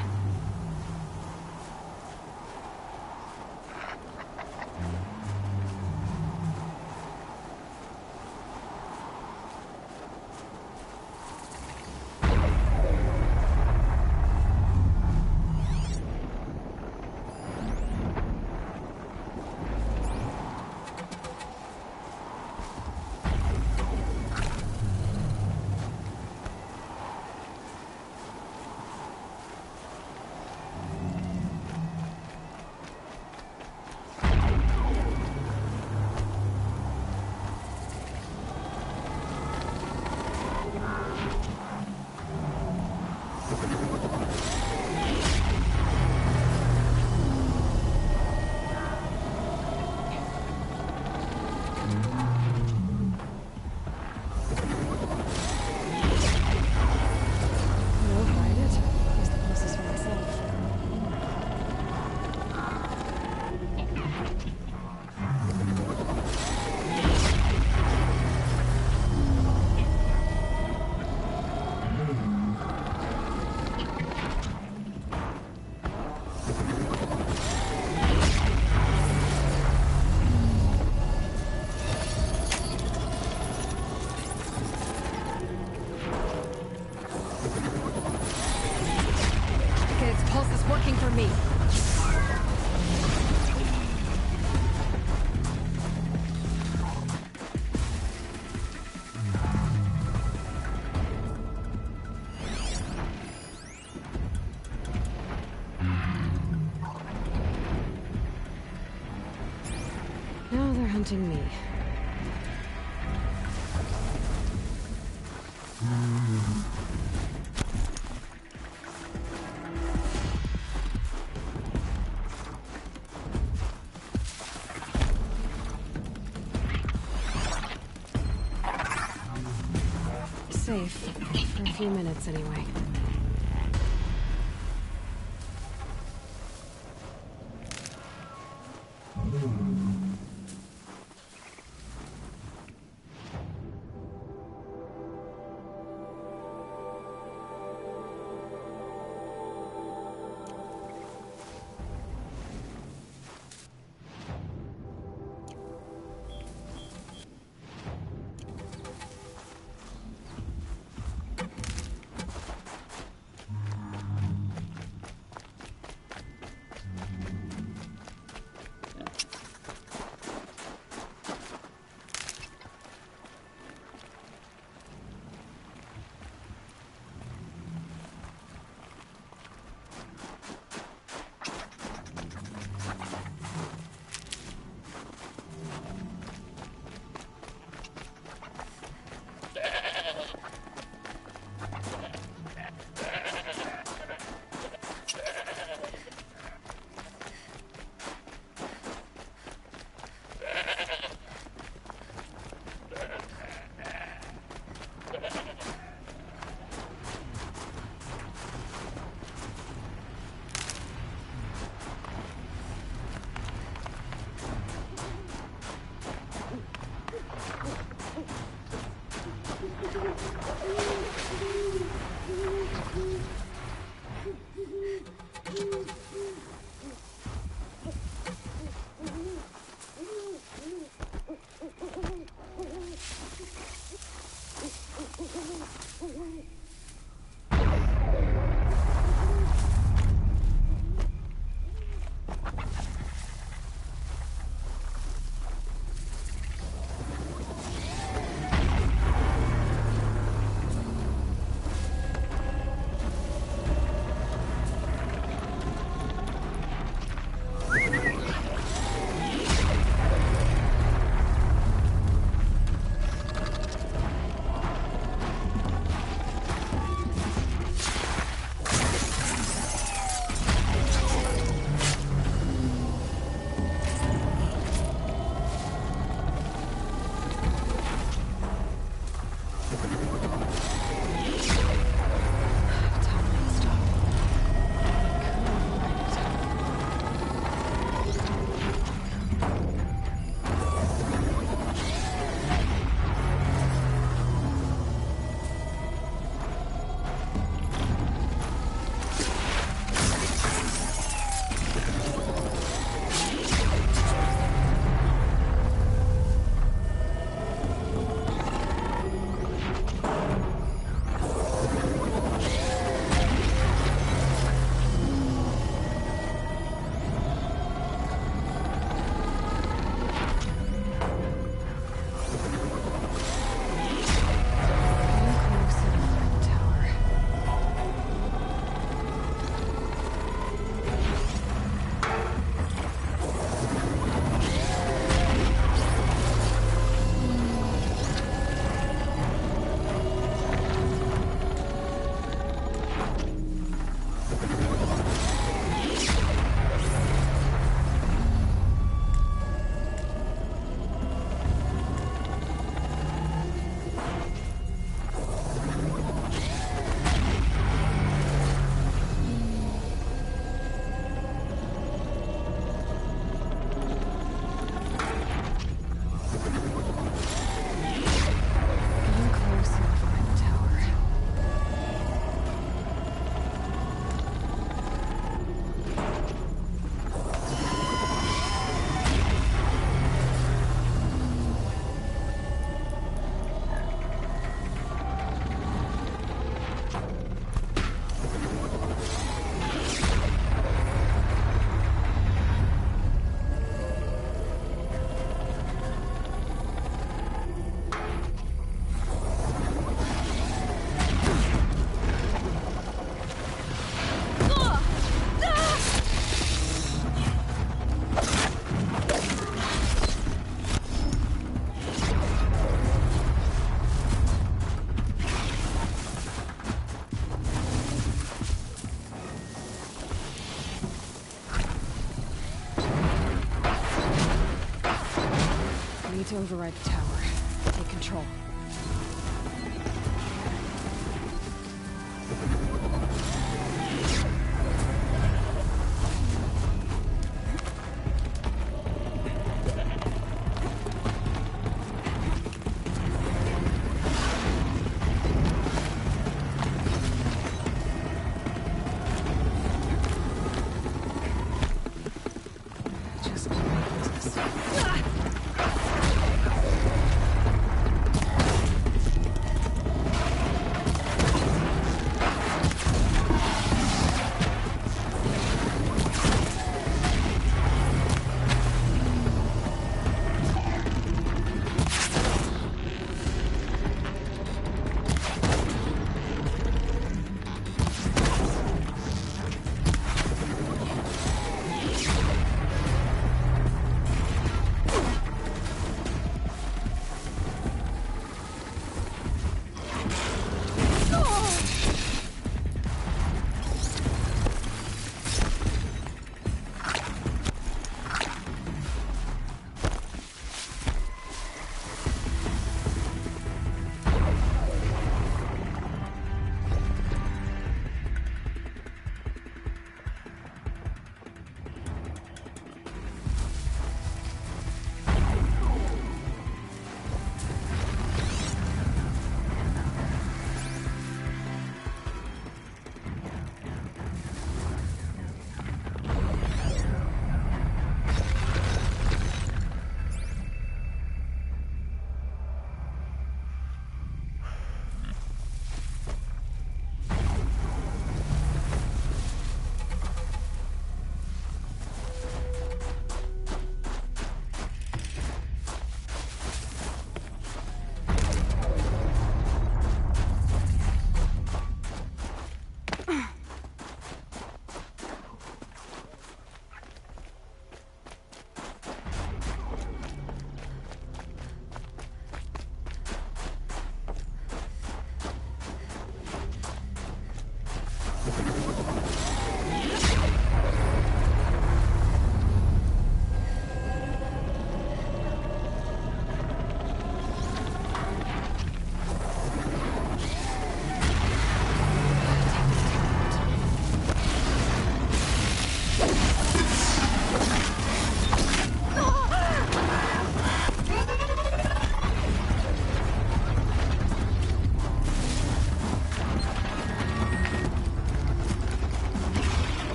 For me. Now they're hunting me. Safe. For a few minutes, anyway. to override the tower. Take control.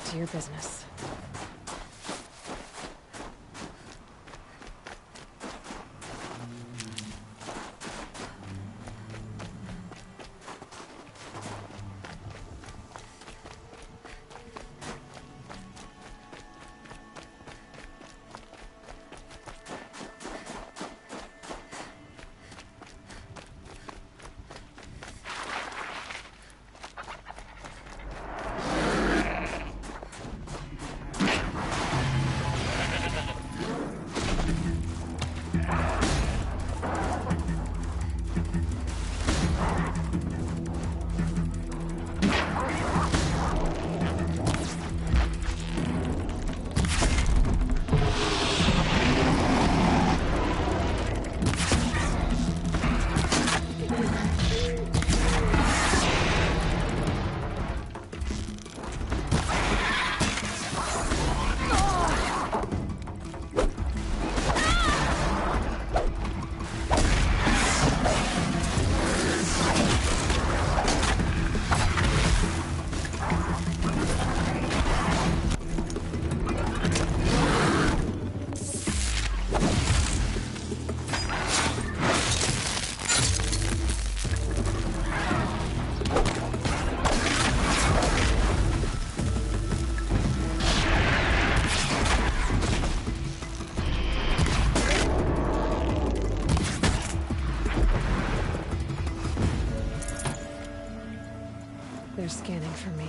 back to your business. They're scanning for me.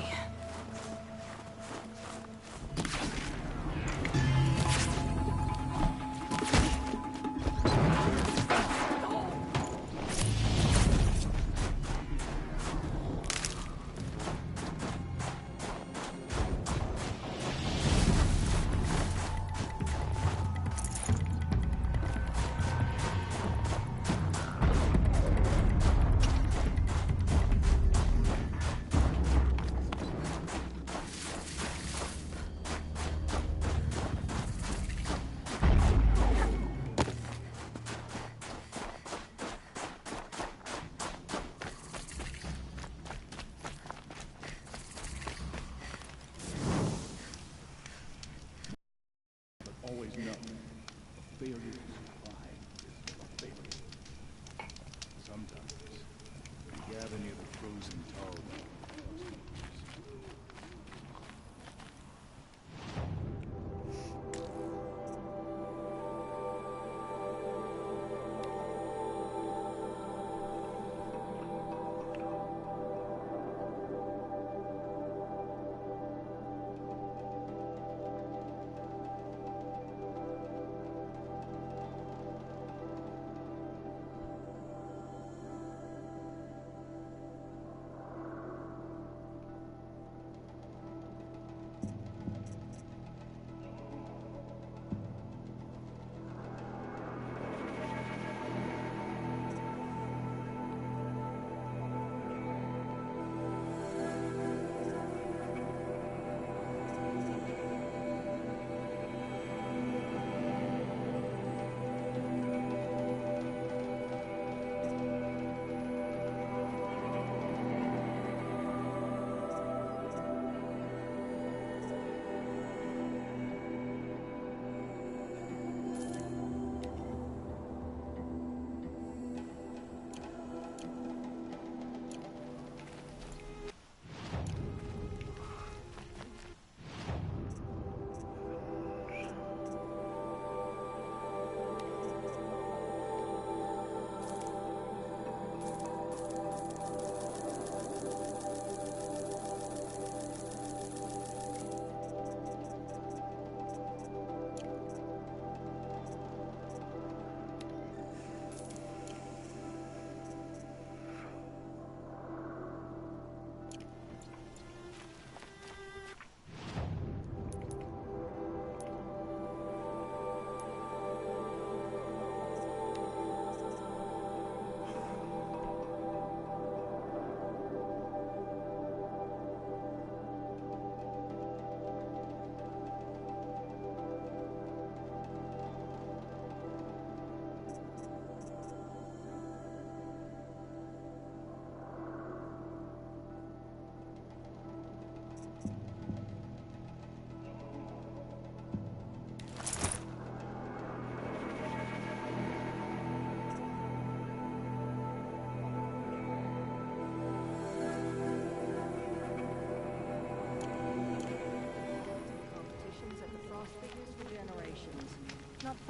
Always know, a failure to supply is a failure. Sometimes, we gather near the frozen tall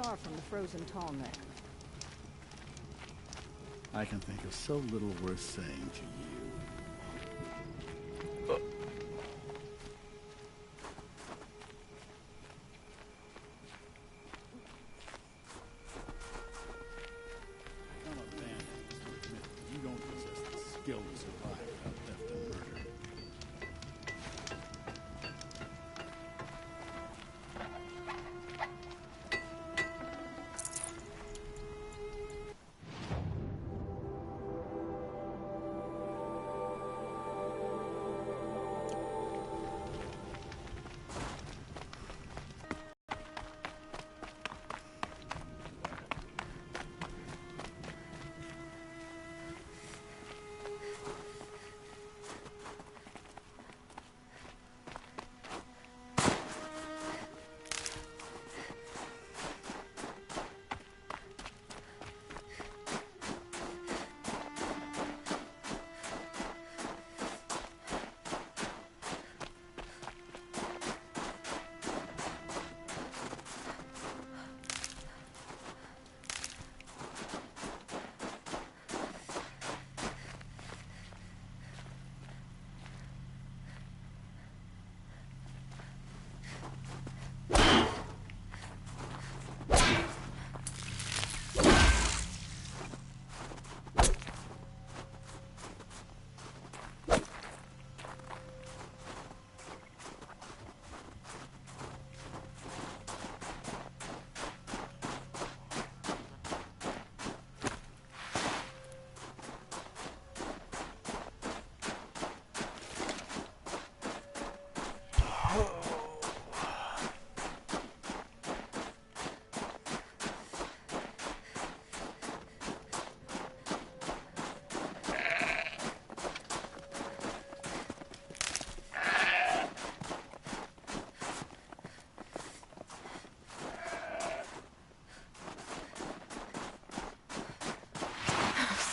far from the frozen tallneck? I can think of so little worth saying to you. I'm a bandit, so admit you don't possess the skill to survive without theft and murder.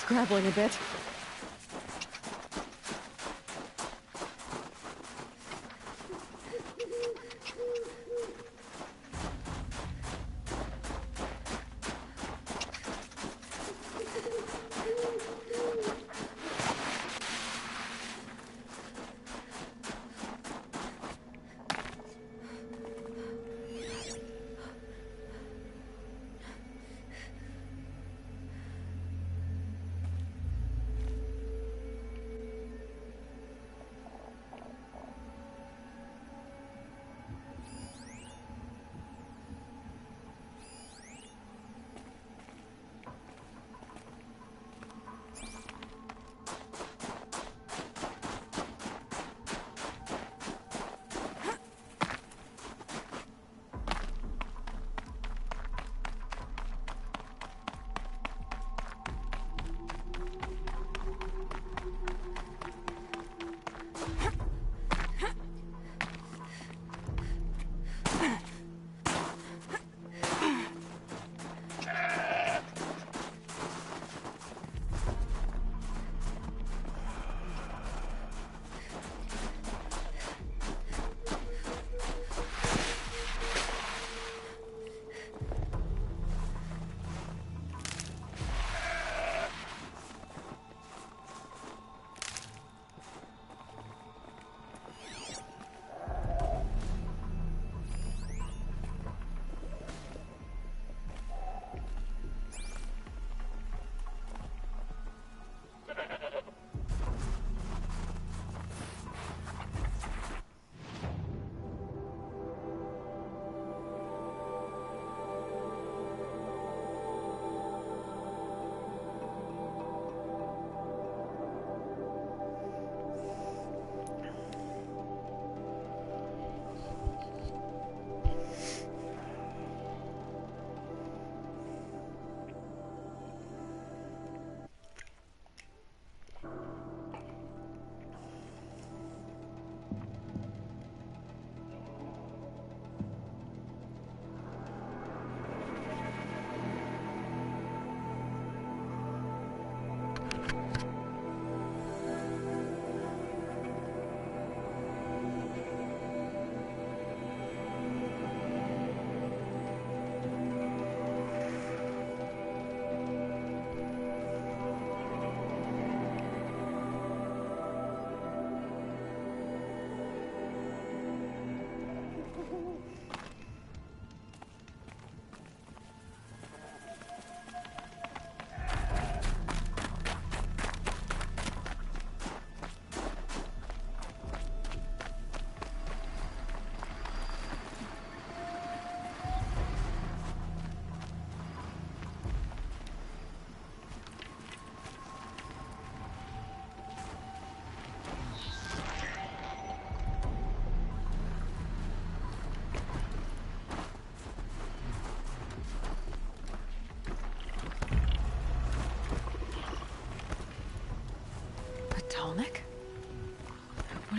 Scrabbling a bit.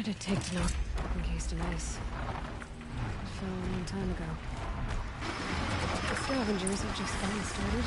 What did it take to knock encased in ice? It fell a long time ago. The scavengers have just gotten started.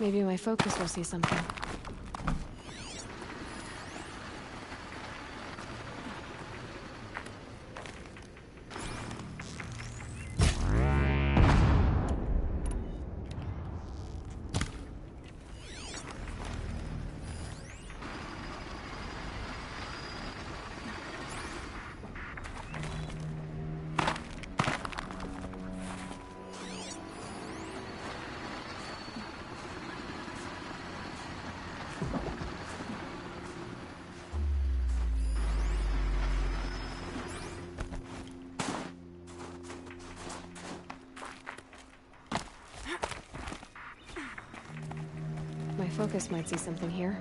Maybe my focus will see something. My focus might see something here.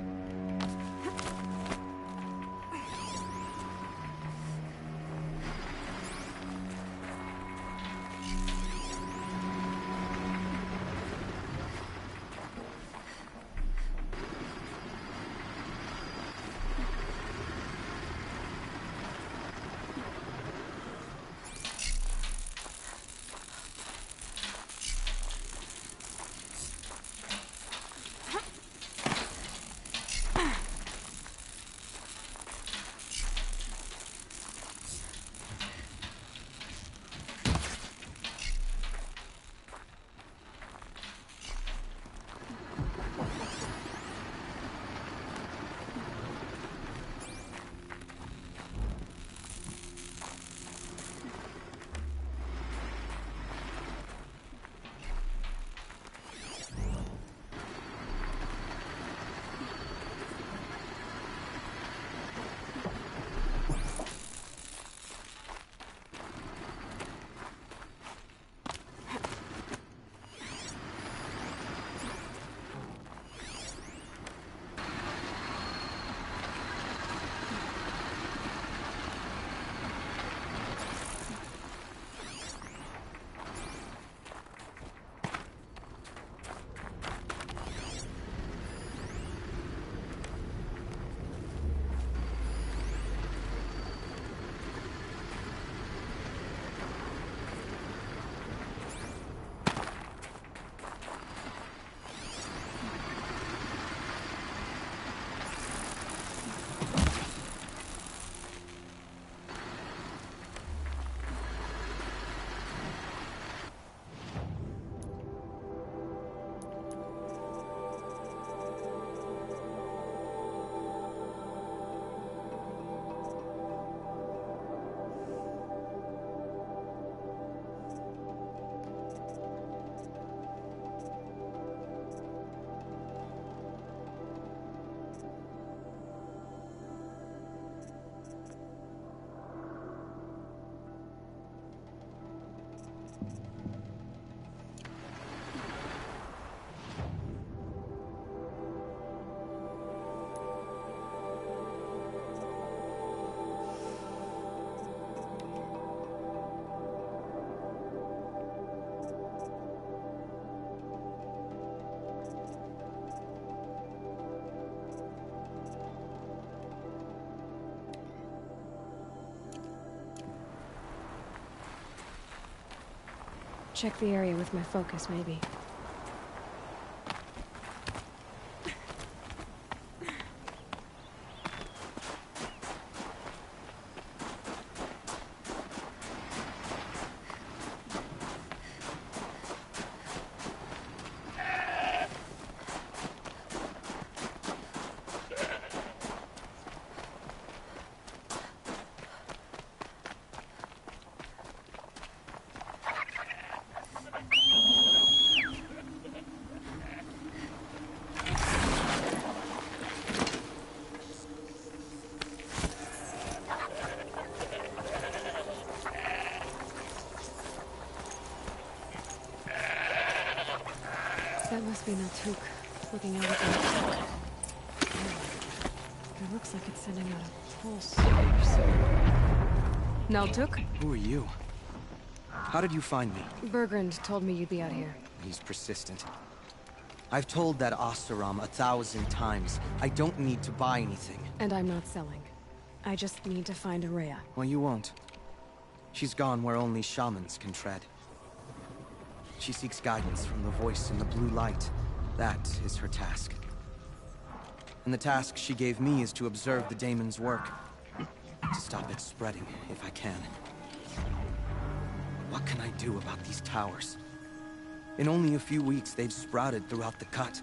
Check the area with my focus, maybe. That must be Naltuk, looking out at me. It looks like it's sending out a pulse or something. Naltuk? Who are you? How did you find me? Bergrand told me you'd be out here. He's persistent. I've told that Oseram 1,000 times. I don't need to buy anything. And I'm not selling. I just need to find Araya. Well, you won't. She's gone where only shamans can tread. She seeks guidance from the voice in the blue light, That is her task. And the task she gave me is to observe the daemon's work. To stop it spreading, if I can. What can I do about these towers? In only a few weeks, they've sprouted throughout the cut.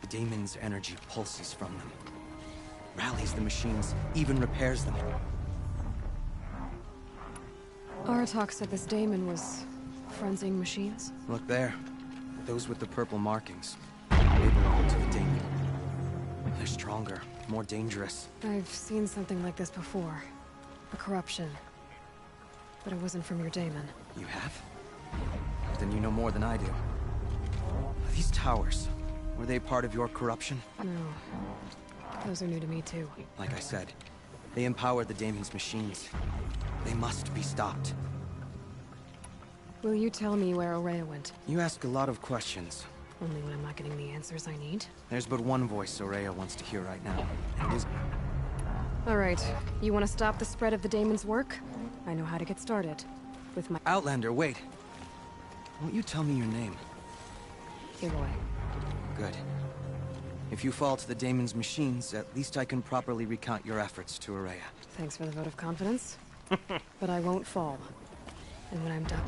The daemon's energy pulses from them. Rallies the machines, even repairs them. Aratak said this daemon was frenzying machines. Look there. Those with the purple markings. They belong to the daemon. They're stronger, more dangerous. I've seen something like this before. A corruption. But it wasn't from your daemon. You have? Then you know more than I do. These towers, were they part of your corruption? No. Those are new to me too. Like I said, they empower the daemon's machines. They must be stopped. Will you tell me where Ourea went? You ask a lot of questions. Only when I'm not getting the answers I need. There's but one voice Ourea wants to hear right now, and it is... Alright, you want to stop the spread of the daemon's work? I know how to get started. With my... Outlander, wait! Won't you tell me your name? Aloy. Good. If you fall to the daemon's machines, at least I can properly recount your efforts to Ourea. Thanks for the vote of confidence. But I won't fall. And when I'm done...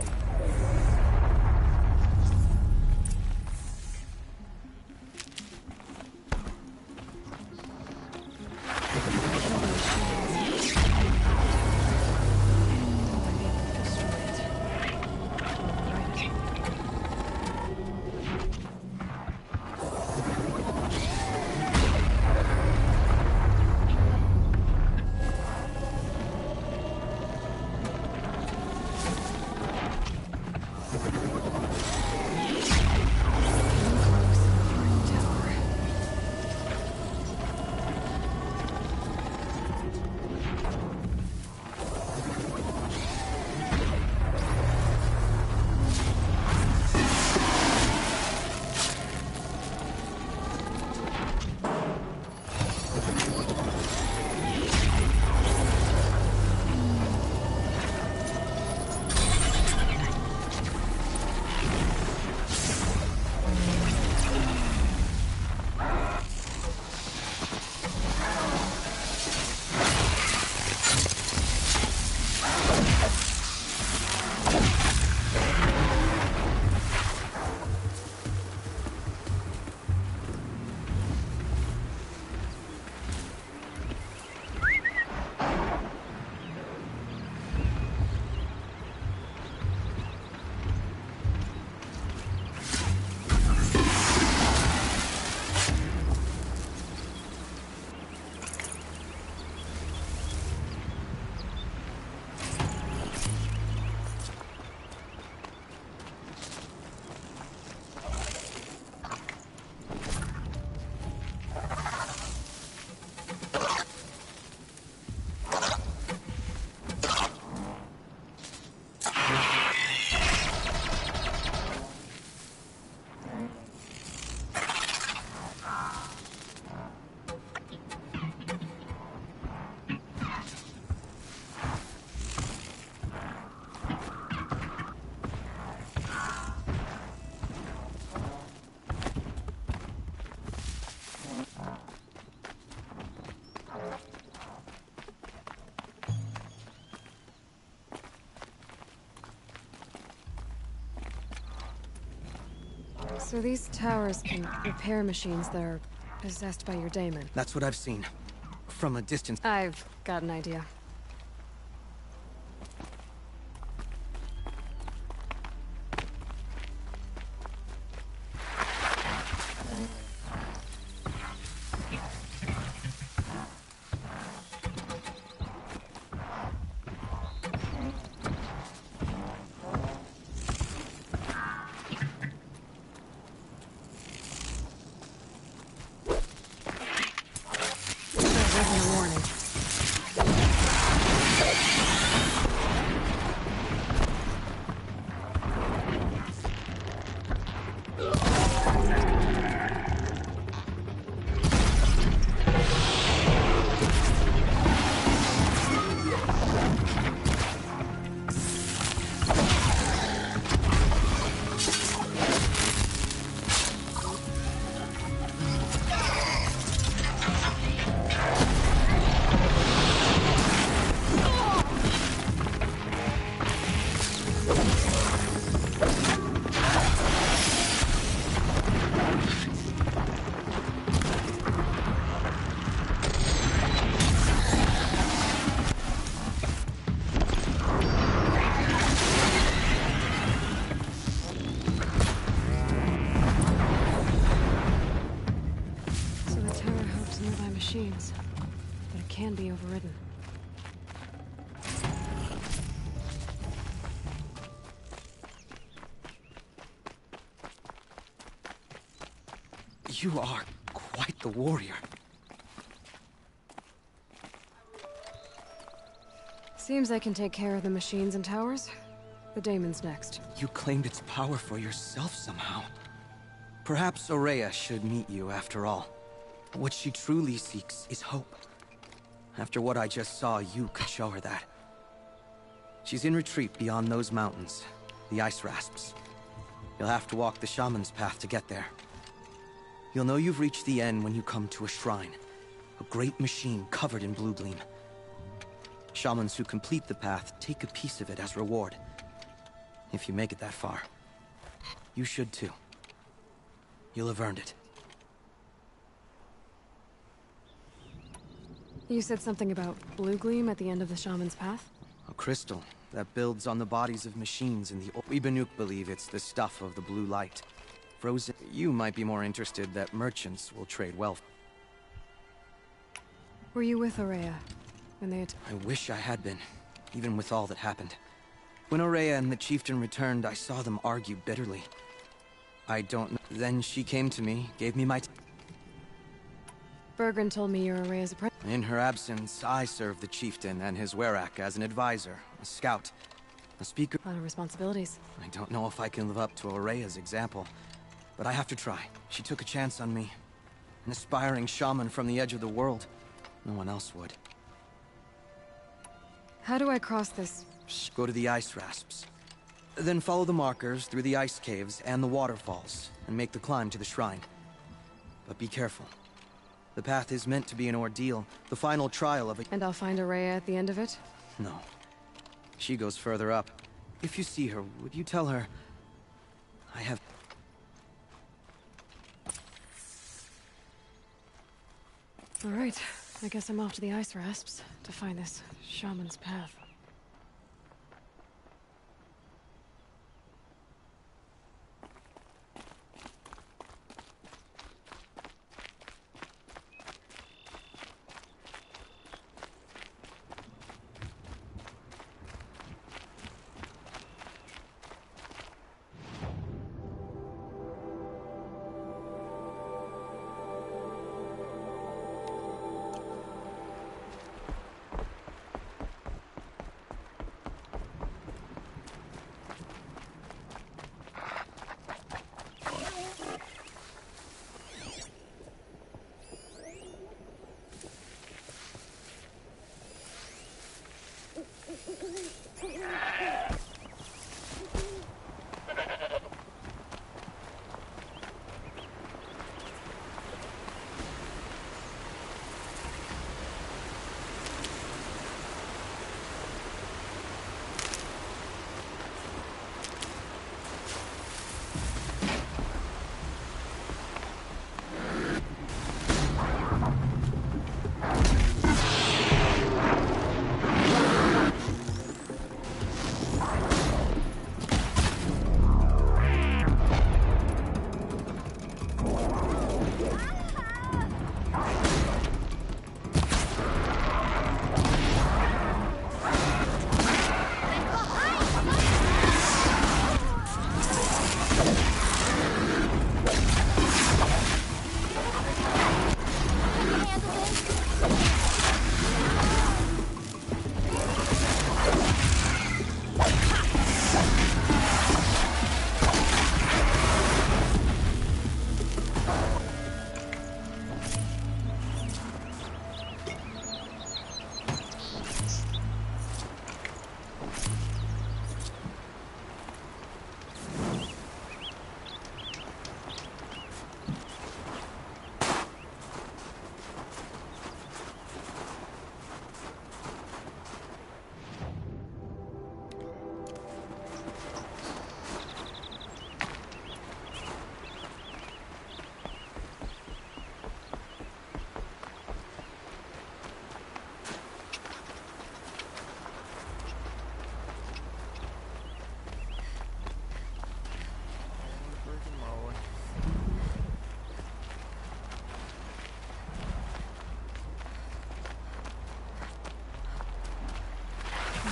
So these towers can repair machines that are possessed by your daemon. That's what I've seen. From a distance. I've got an idea. Warning. can be overridden. You are quite the warrior. Seems I can take care of the machines and towers. The daemon's next. You claimed its power for yourself somehow. Perhaps Aurea should meet you after all. What she truly seeks is hope. After what I just saw, you could show her that. She's in retreat beyond those mountains, the ice rasps. You'll have to walk the shaman's path to get there. You'll know you've reached the end when you come to a shrine. A great machine covered in blue gleam. Shamans who complete the path take a piece of it as reward. If you make it that far. You should too. You'll have earned it. You said something about blue gleam at the end of the shaman's path? A crystal that builds on the bodies of machines in the... We Banuk believe it's the stuff of the blue light. Frozen... You might be more interested that merchants will trade well. Were you with Aurea when they... I wish I had been, even with all that happened. When Aurea and the chieftain returned, I saw them argue bitterly. I don't know. Then she came to me, gave me my... Bergren told me you're Aurea's apprentice. In her absence, I served the chieftain and his werak as an advisor, a scout, a speaker. A lot of responsibilities. I don't know if I can live up to Aurea's example, but I have to try. She took a chance on me. An aspiring shaman from the edge of the world. No one else would. How do I cross this? Go to the ice rasps. Then follow the markers through the ice caves and the waterfalls, and make the climb to the shrine. But be careful. The path is meant to be an ordeal, the final trial of a... And I'll find Aurea at the end of it? No. She goes further up. If you see her, would you tell her... I have... All right. I guess I'm off to the ice rasps to find this shaman's path.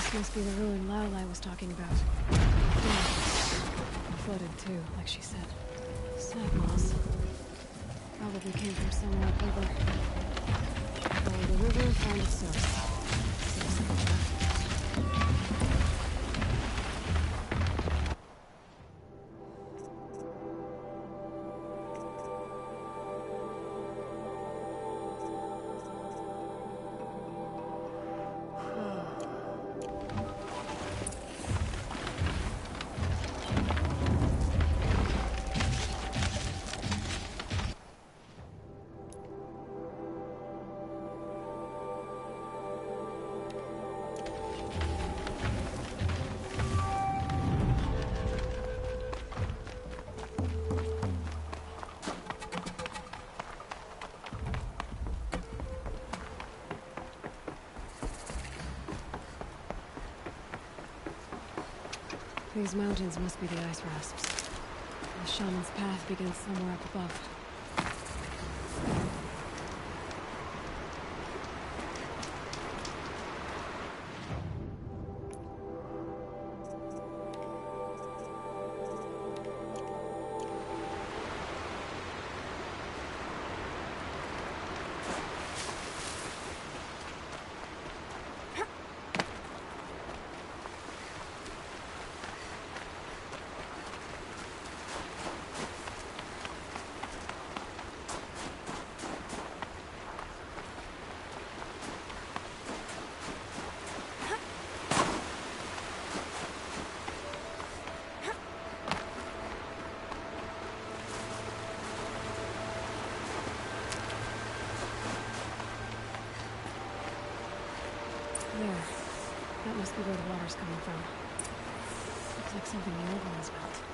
This must be the ruin Laolai was talking about. Yeah. Flooded too, like she said. Sad moss. Probably came from somewhere upriver. Follow the river, find its source. Seriously, these mountains must be the ice rasps. The shaman's path begins somewhere up above. There. That must be where the water's coming from. Looks like something the old ones built.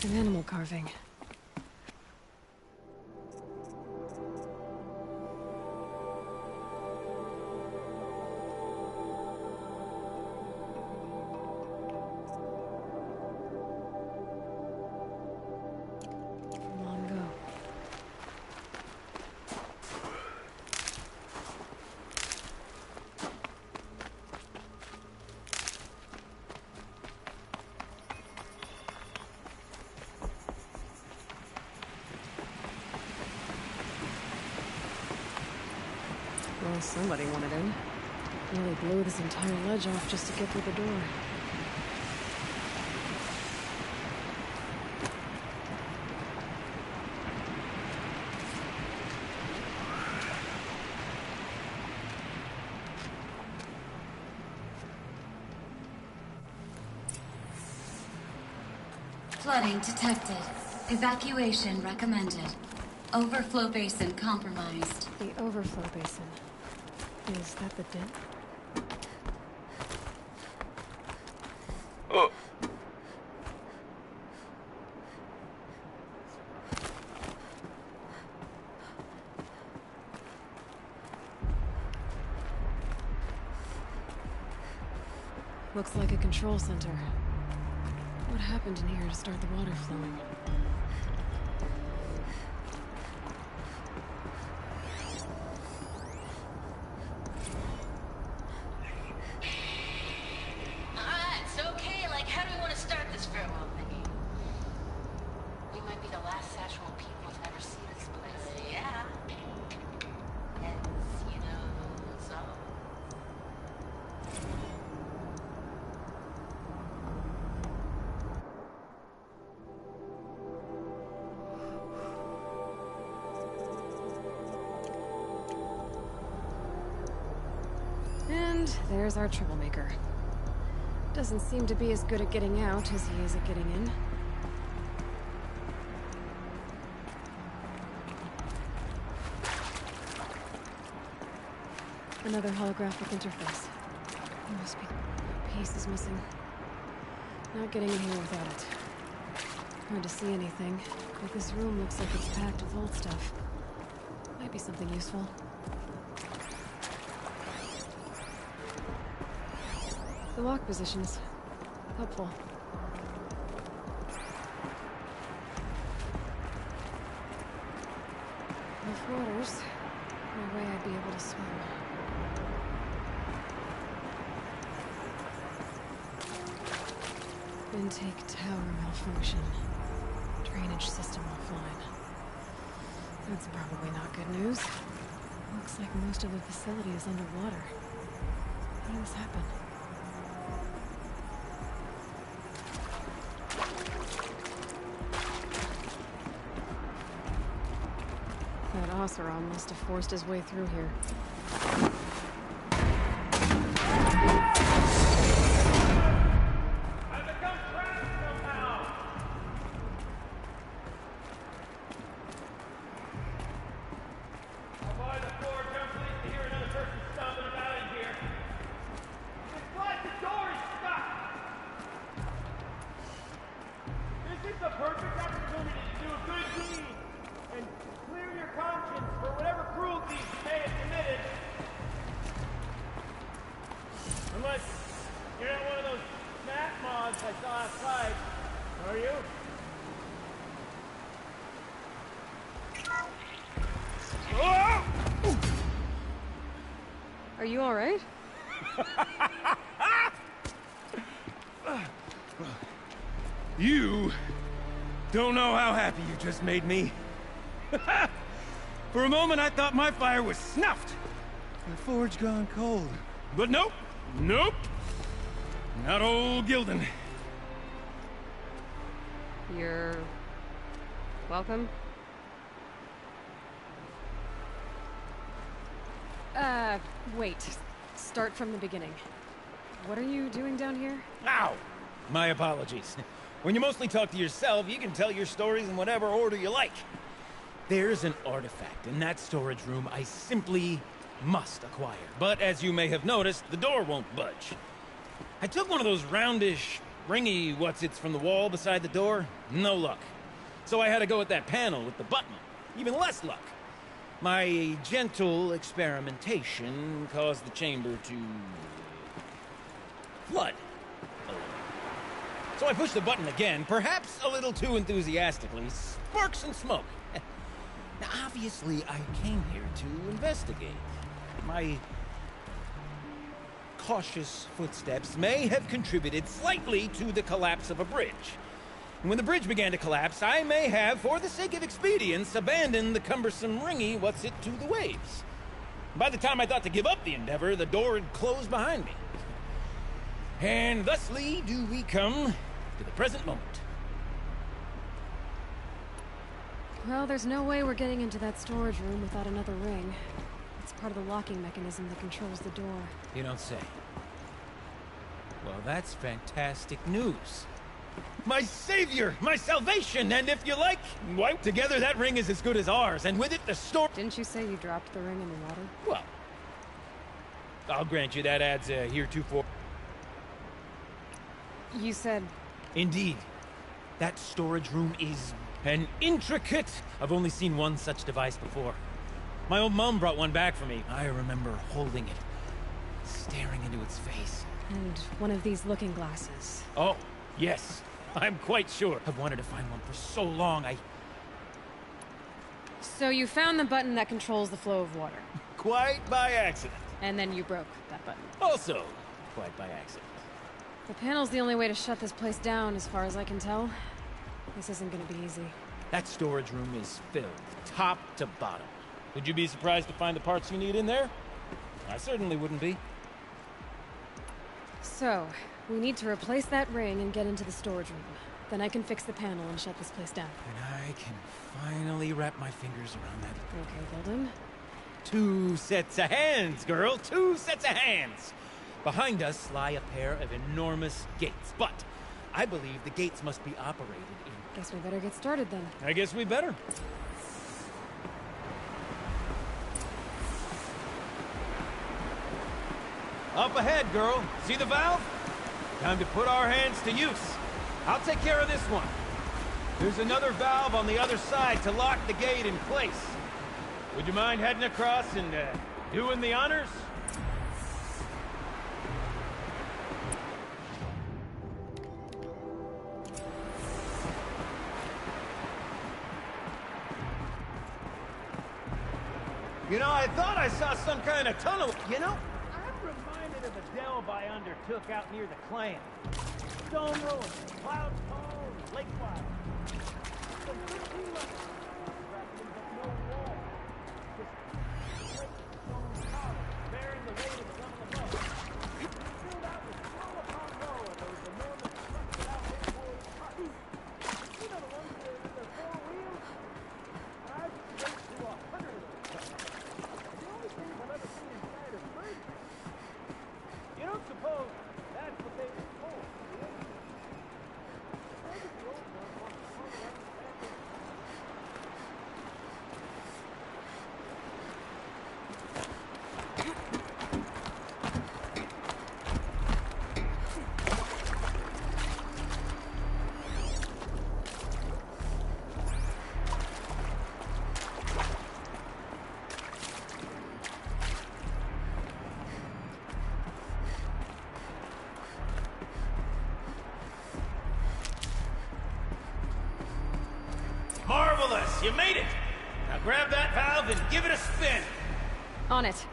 An animal carving. Long ago. Well, somebody wanted in. Nearly blew this entire ledge off just to get through the door. Flooding detected. Evacuation recommended. Overflow basin compromised. The overflow basin. Is that the den? Oh. Looks like a control center. What happened in here to start the water flowing? Alright, so okay, like how do we want to start this farewell thingy? We might be the last Sassual people to ever see this place. Yeah. Hence, you know, so. And there's our troublemaker. Doesn't seem to be as good at getting out as he is at getting in. Another holographic interface. Must be a piece is missing. Not getting in here without it. Hard to see anything, but this room looks like it's packed with old stuff. Might be something useful. The lock positions. Helpful. With waters, no way I'd be able to swim. Intake tower malfunction. Drainage system offline. That's probably not good news. Looks like most of the facility is underwater. How did this happen? That Oseram must have forced his way through here. Are you all right? You don't know how happy you just made me. For a moment, I thought my fire was snuffed. My forge gone cold. But nope, nope. Not old Gildan. You're... welcome? Wait. Start from the beginning. What are you doing down here? Ow! My apologies. When you mostly talk to yourself, you can tell your stories in whatever order you like. There's an artifact in that storage room I simply must acquire. But as you may have noticed, the door won't budge. I took one of those roundish ringy what's-its from the wall beside the door. No luck. So I had to go with that panel with the button. Even less luck. My gentle experimentation caused the chamber to flood. So I pushed the button again, perhaps a little too enthusiastically. Sparks and smoke. Now, obviously, I came here to investigate. My cautious footsteps may have contributed slightly to the collapse of a bridge. And when the bridge began to collapse, I may have, for the sake of expedience, abandoned the cumbersome ringy what's-it to the waves. By the time I thought to give up the endeavor, the door had closed behind me. And thusly do we come to the present moment. Well, there's no way we're getting into that storage room without another ring. It's part of the locking mechanism that controls the door. You don't say. Well, that's fantastic news. My savior! My salvation! And if you like, well, together that ring is as good as ours, and with it the store— Didn't you say you dropped the ring in the water? Well, I'll grant you that adds a heretofore— You said— Indeed. That storage room is an intricate— I've only seen one such device before. My old mom brought one back for me. I remember holding it, staring into its face. And one of these looking glasses. Oh, yes. I'm quite sure. I've wanted to find one for so long, So you found the button that controls the flow of water. Quite by accident. And then you broke that button. Also, quite by accident. The panel's the only way to shut this place down, as far as I can tell. This isn't gonna be easy. That storage room is filled, top to bottom. Would you be surprised to find the parts you need in there? I certainly wouldn't be. So, we need to replace that ring and get into the storage room. Then I can fix the panel and shut this place down. And I can finally wrap my fingers around that. Okay, Gilden. 2 sets of hands, girl! 2 sets of hands! Behind us lie a pair of enormous gates, but I believe the gates must be operated in... Guess we better get started then. I guess we better. Up ahead, girl. See the valve? Time to put our hands to use. I'll take care of this one. There's another valve on the other side to lock the gate in place. Would you mind heading across and doing the honors? You know, I thought I saw some kind of tunnel. You know, I'm reminded of a delve I undertook out near the clan. Stone ruins, cloud cones, lake fire. Some good sea level. But no wall. Just great stone towers bearing the weight of some of the boat. Filled out with row upon row of those enormous rusted out import huts. You know the ones that are in their 4 wheels? I've raced through 100 of those trucks. The only things I've ever seen inside are birds. You don't suppose that's what they were told, do you? Maybe the old ones want to come around and Marvelous! You made it! Now grab that valve and give it a spin! On it.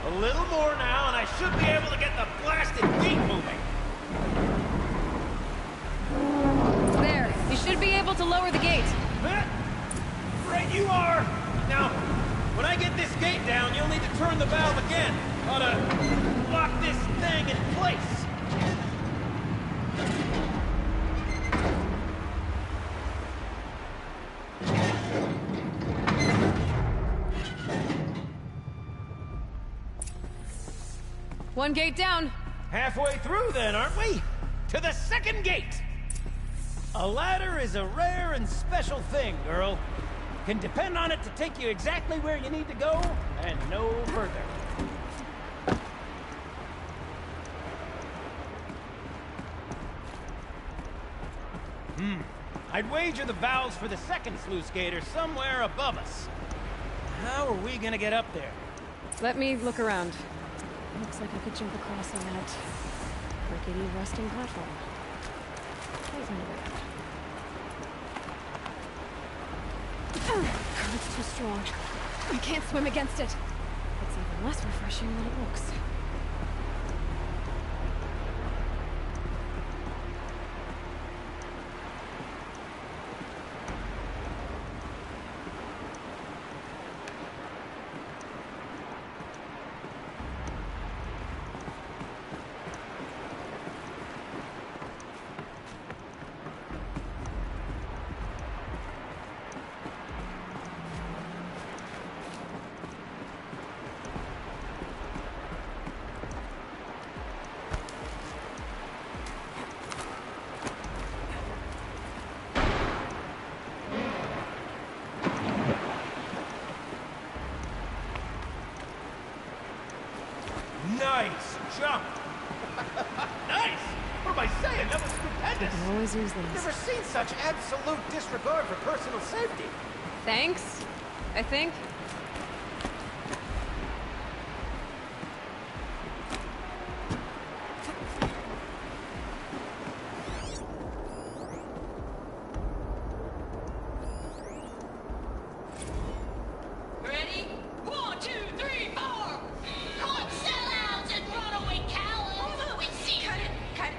A little more now, and I should be able to get the blasted gate moving! There. You should be able to lower the gate. Right you are! Now, when I get this gate down, you'll need to turn the valve again. Ought to lock this thing in place. One gate down. Halfway through then, aren't we? To the second gate! A ladder is a rare and special thing, girl. can depend on it to take you exactly where you need to go, and no further. I'd wager the valves for the second sluice gate are somewhere above us. How are we gonna get up there? Let me look around. Looks like I could jump across on that rickety rusting platform. I'll find a way out. Current's too strong. I can't swim against it. It's even less refreshing than it looks. Nice jump! Nice! What am I saying? That was stupendous! You can always use these. Never seen such absolute disregard for personal safety. Thanks, I think. Ready? 1, 2, 3, 4! Come sellouts and runaway cowards! We see you! Cut it!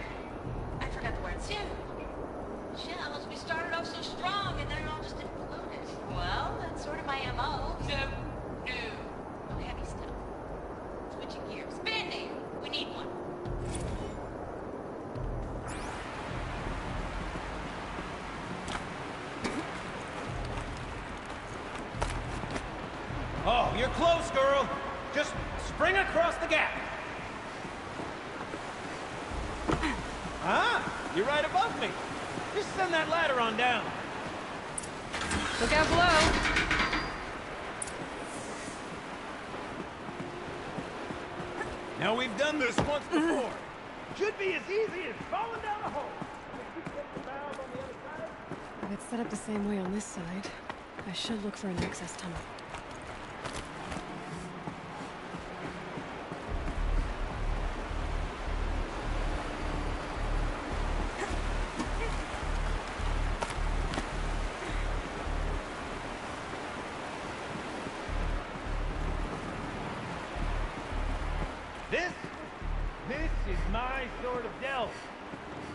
I forgot the words. Shells, we started off so strong and then it all just imploded. Well, that's sort of my MO. No. No heavy stuff. Switching gears. Band-aid! We need one. Oh, you're close, girl. Just spring across the gap. Ah, you're right above me. Just send that ladder on down. Look out below. Now we've done this once before. Should be as easy as falling down a hole. If you take the valve on the other side. If it's set up the same way on this side, I should look for an access tunnel. This is my sort of delve.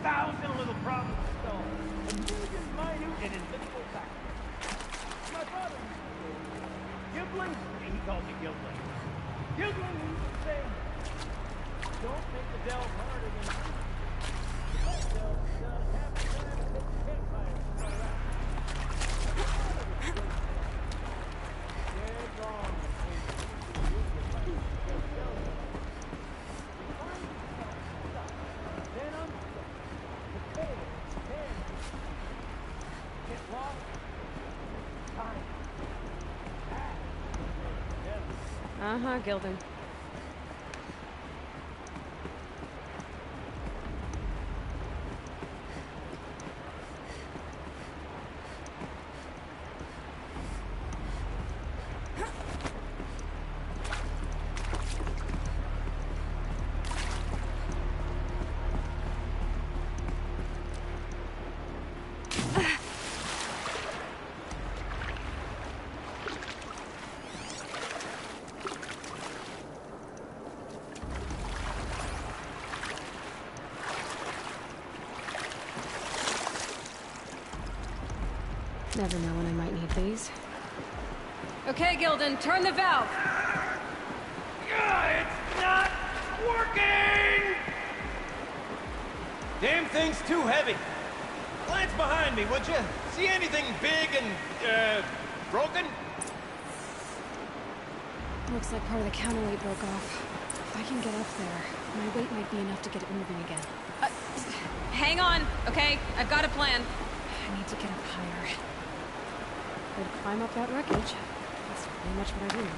1,000 little problems to solve. A million minute and invisible factors. My father used to say, Gilbling, he called me Gilbling. Gilbling used to say, don't make the delve harder than it is. The best delve is done half the time it takes a campfire to start out. My father would say, dead wrong. Uh-huh, Gildan. Never know when I might need these. Okay, Gildan, turn the valve! It's not working! Damn thing's too heavy. Glance behind me, would you? See anything big and, broken? Looks like part of the counterweight broke off. If I can get up there, my weight might be enough to get it moving again. Hang on, okay? I've got a plan. I need to get up higher. Could climb up that wreckage. That's pretty much what I do now.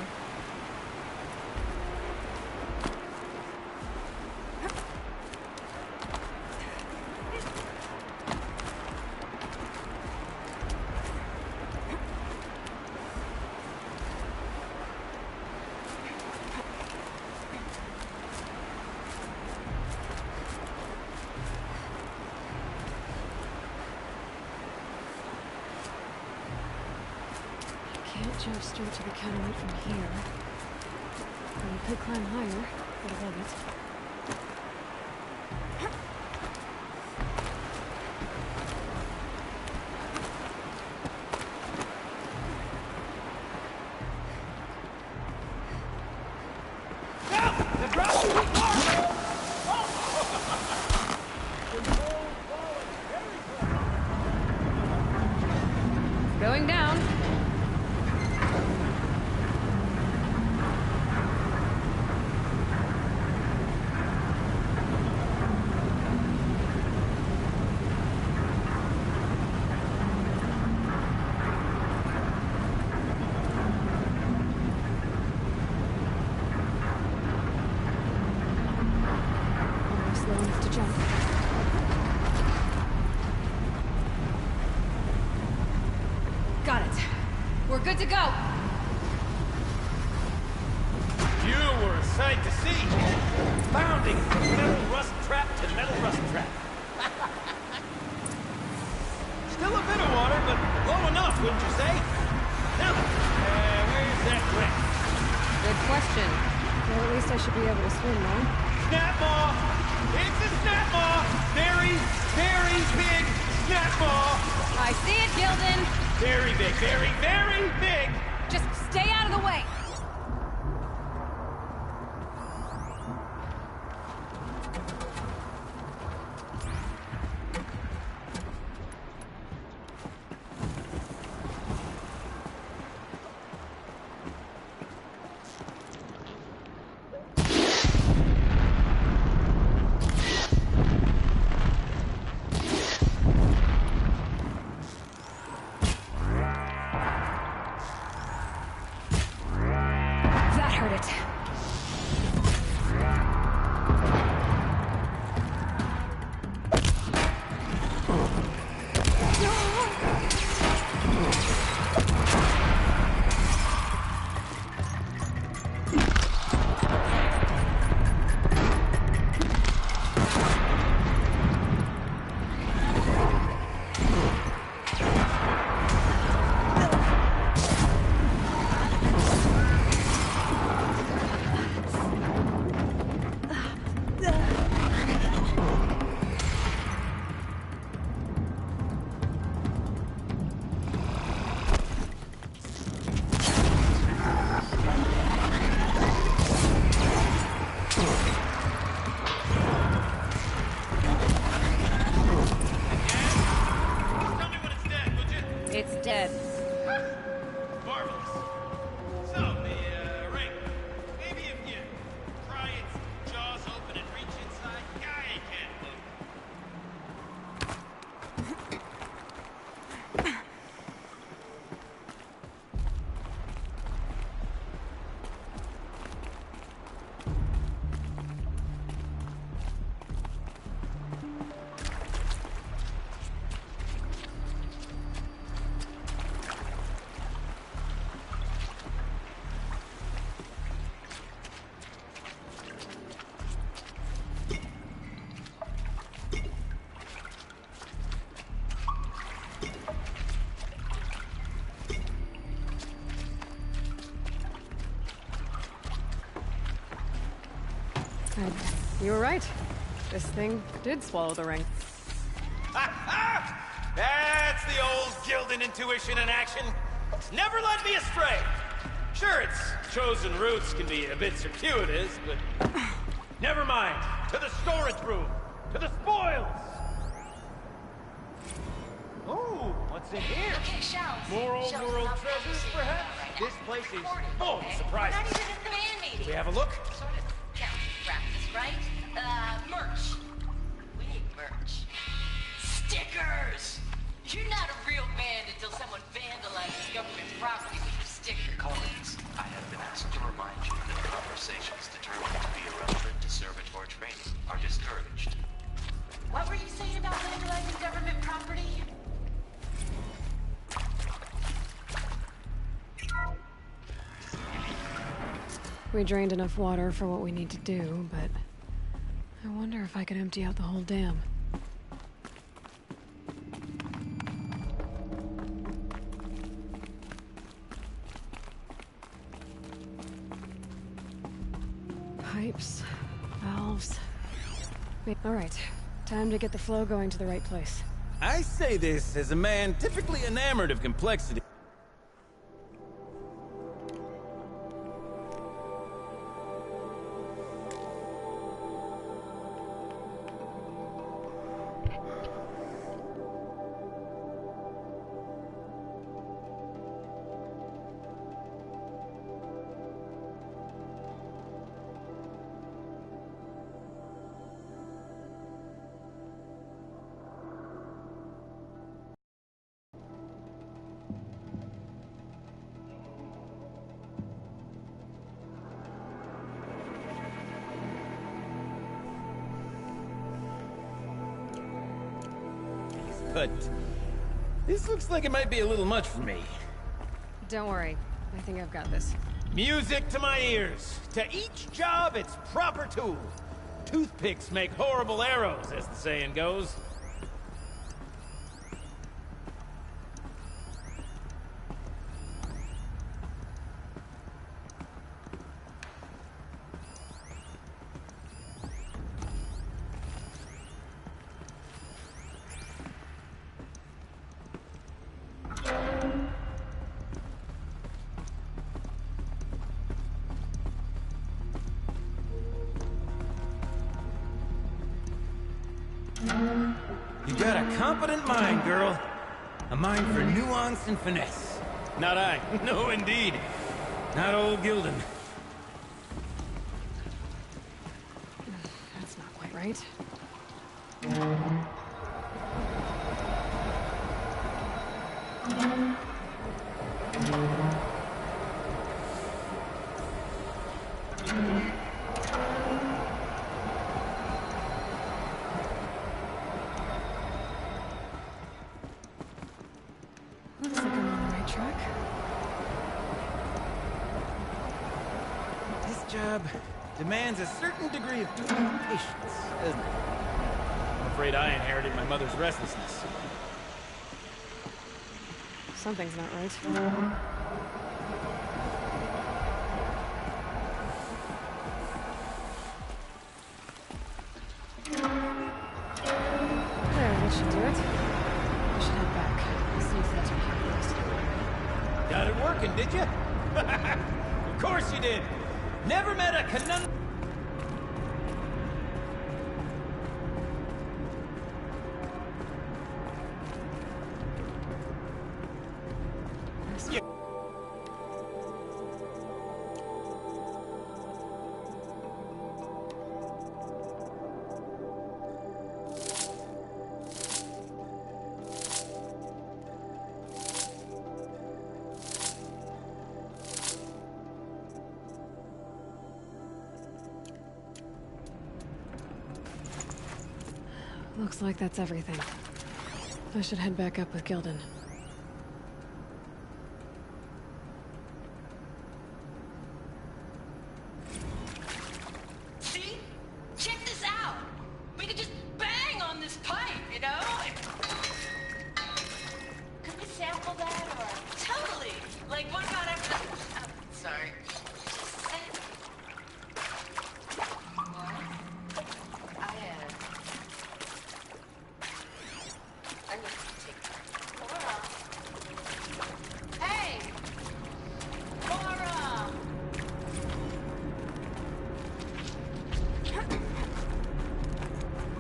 Can't jump straight to the counterweight from here. But I could climb higher, but above it. Going down. Almost slow enough to jump. Got it. We're good to go. You were a sight to see. Bounding from metal rust trap to metal rust trap. Still a bit of water, but low enough, wouldn't you say? Now, where's that wreck? Good question. Well, at least I should be able to swim now. Snap maw! It's a snap maw! Very, very big snap maw! I see it, Gildan. Very big, very, very big! Just stay out of the way. That hurt it. It's dead. Marvelous. So, the ring. Maybe if you pry its jaws open and reach inside, guy can't move. You were right. This thing did swallow the ring. That's the old Gildan intuition in action. It's never led me astray. Sure, its chosen routes can be a bit circuitous, but never mind. To the storage room. To the spoils. Oh, what's in here? Okay, shells. More old Shells world not treasures, publishing perhaps? right now. This place is Recorded, full of okay? surprises. We're not even at the band meeting. We have a look? Sort of counting practice, right? Merch. We need merch. Stickers! You're not a real band until someone vandalizes government We drained enough water for what we need to do, but I wonder if I could empty out the whole dam. Pipes, valves. All right, time to get the flow going to the right place. I say this as a man typically enamored of complexity. But this looks like it might be a little much for me. Don't worry, I think I've got this. Music to my ears. To each job, its proper tool. Toothpicks make horrible arrows, as the saying goes. You got a competent mind, girl. A mind for nuance and finesse. Not I. No, indeed. Not old Gildan. That's not quite right. Looks like I'm on the right track. This job demands a certain degree of patience, doesn't it? I'm afraid I inherited my mother's restlessness. Something's not right. There, that should do it. I should head back. See if that's okay with us. Got it working, did you? Of course you did. Never met a conundrum. Looks like that's everything. I should head back up with Gildan. See? Check this out! We could just bang on this pipe, you know? Could we sample that, or... Totally! Like, what about after... sorry.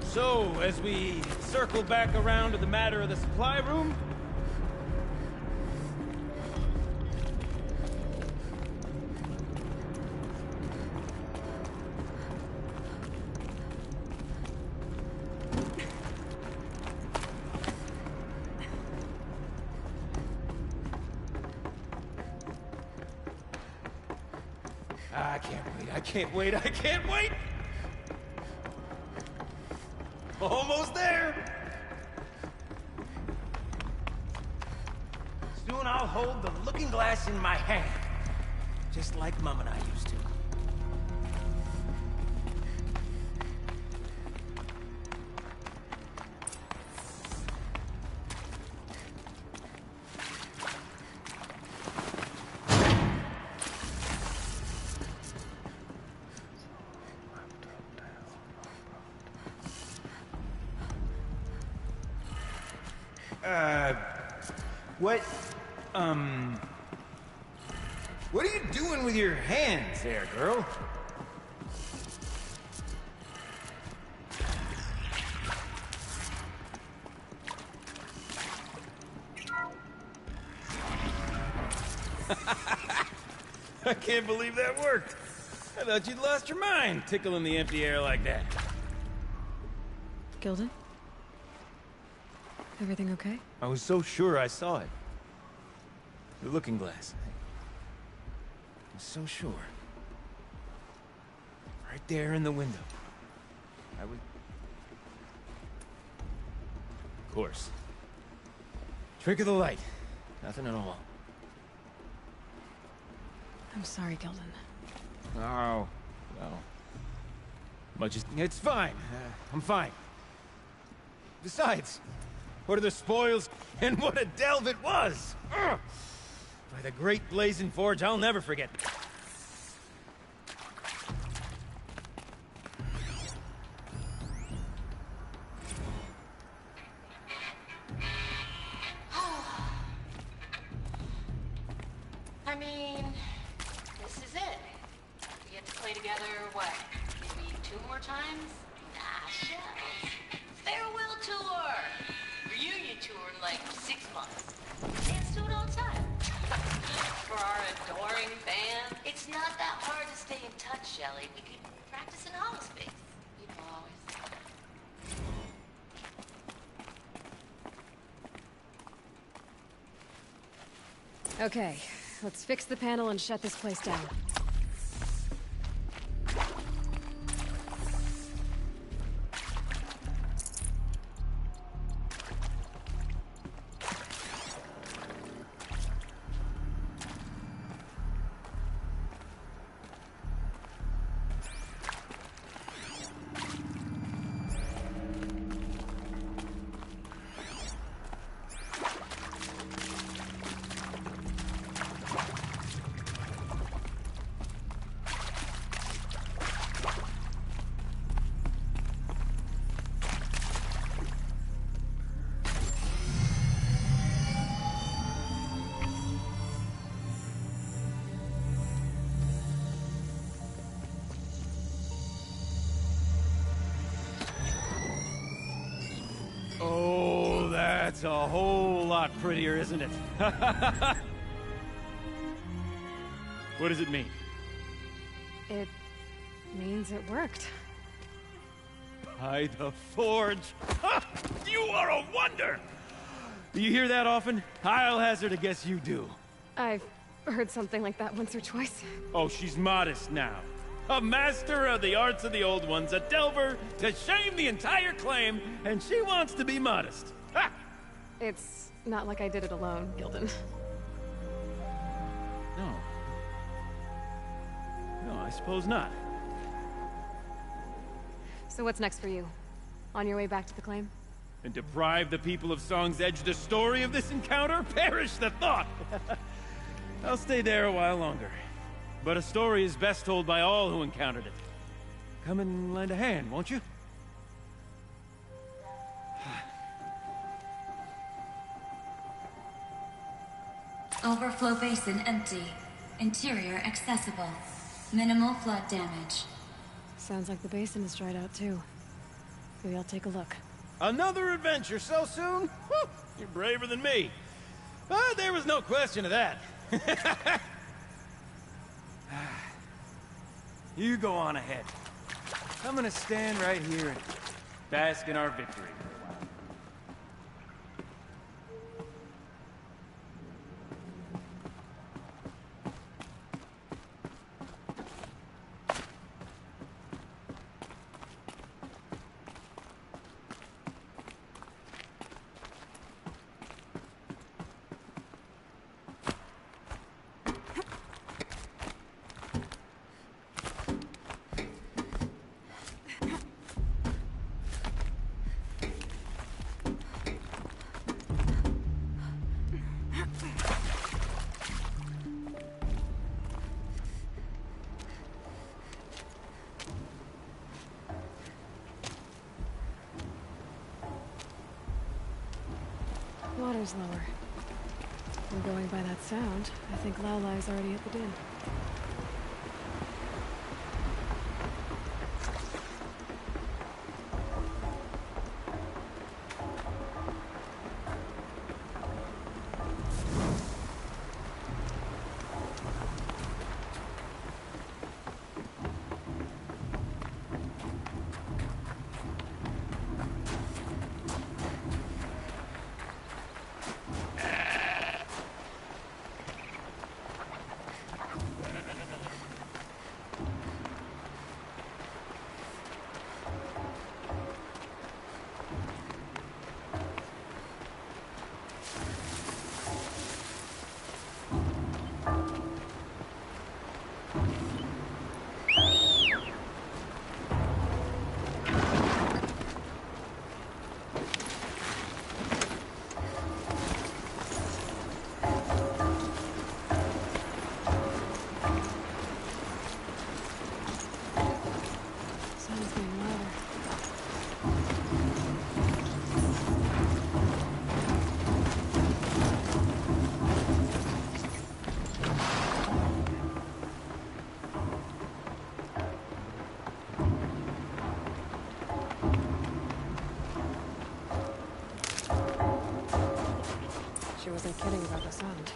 So, as we circle back around to the matter of the supply room... I can't wait, I can't wait! Almost there! Soon I'll hold the looking glass in my hand. Just like Mum and I used to. What, what are you doing with your hands there, girl? I can't believe that worked. I thought you'd lost your mind, tickling the empty air like that. Gilden? Everything okay? I was so sure I saw it. The looking glass. I was so sure. Right there in the window. I was... Of course. Trick of the light. Nothing at all. I'm sorry, Gilden. Oh, well. Much as... It's fine. I'm fine. Besides, what are the spoils? And what a delve it was! Ugh. By the great blazing forge, I'll never forget. I mean, this is it. We get to play together, what, maybe 2 more times? Nah, shells. Farewell tour! Reunion tour in like 6 months. Dance to it all the time. For our adoring fans, it's not that hard to stay in touch, Shelley. We could practice in holospace. People always... Okay, let's fix the panel and shut this place down. Oh, that's a whole lot prettier, isn't it? What does it mean? It means it worked. By the forge! Ha! You are a wonder! Do you hear that often? I'll hazard a guess you do. I've heard something like that once or twice. Oh, she's modest now. A master of the arts of the old ones, a delver to shame the entire claim, and she wants to be modest. Ha! It's not like I did it alone, Gilden. No. No, I suppose not. So what's next for you? On your way back to the claim? And deprive the people of Song's Edge the story of this encounter? Perish the thought! I'll stay there a while longer. But a story is best told by all who encountered it. Come and lend a hand, won't you? Overflow basin empty. Interior accessible. Minimal flood damage. Sounds like the basin is dried out too. Maybe I'll take a look. Another adventure so soon? Whew, you're braver than me. But there was no question of that. You go on ahead. I'm gonna stand right here and bask in our victory. Water's lower. And going by that sound, I think Laolai's already at the din. She wasn't kidding about the sound.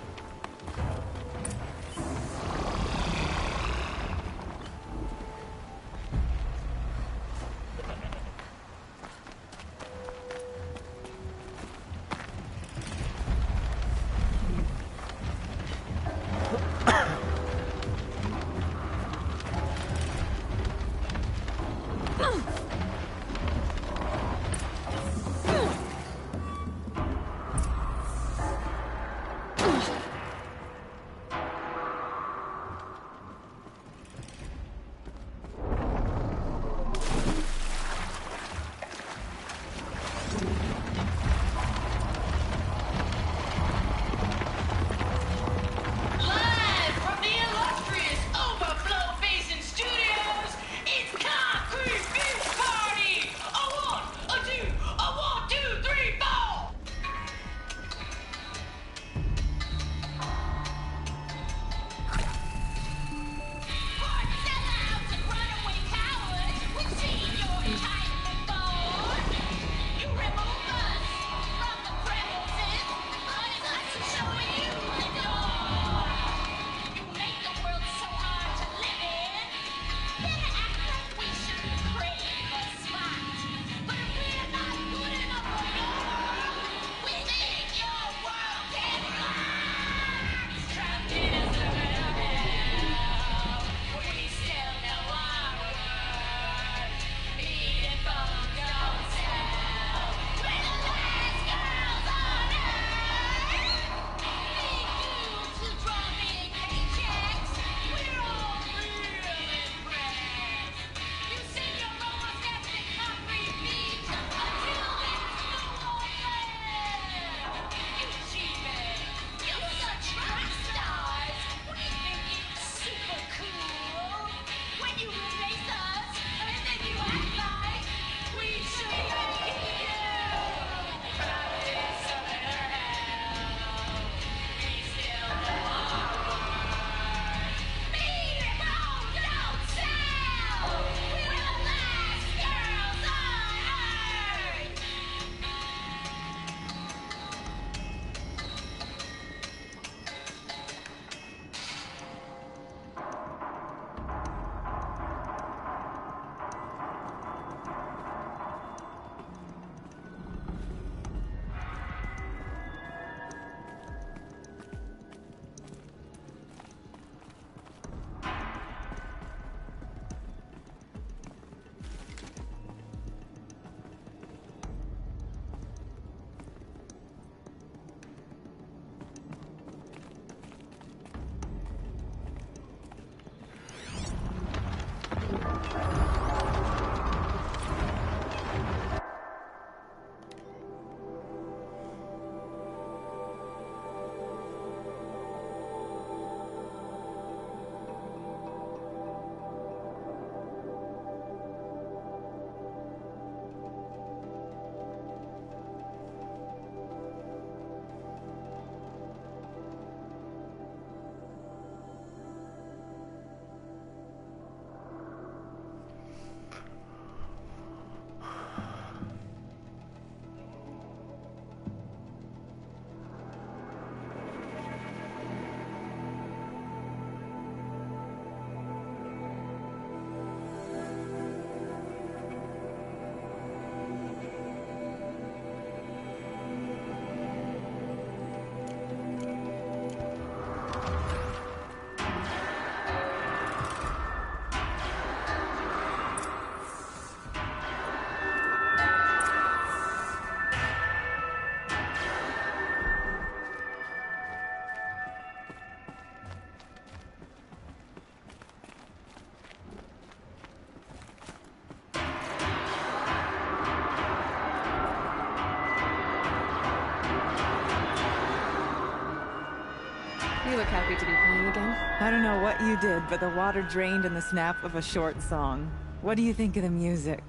look happy to be playing again. I don't know what you did, but the water drained in the snap of a short song. What do you think of the music?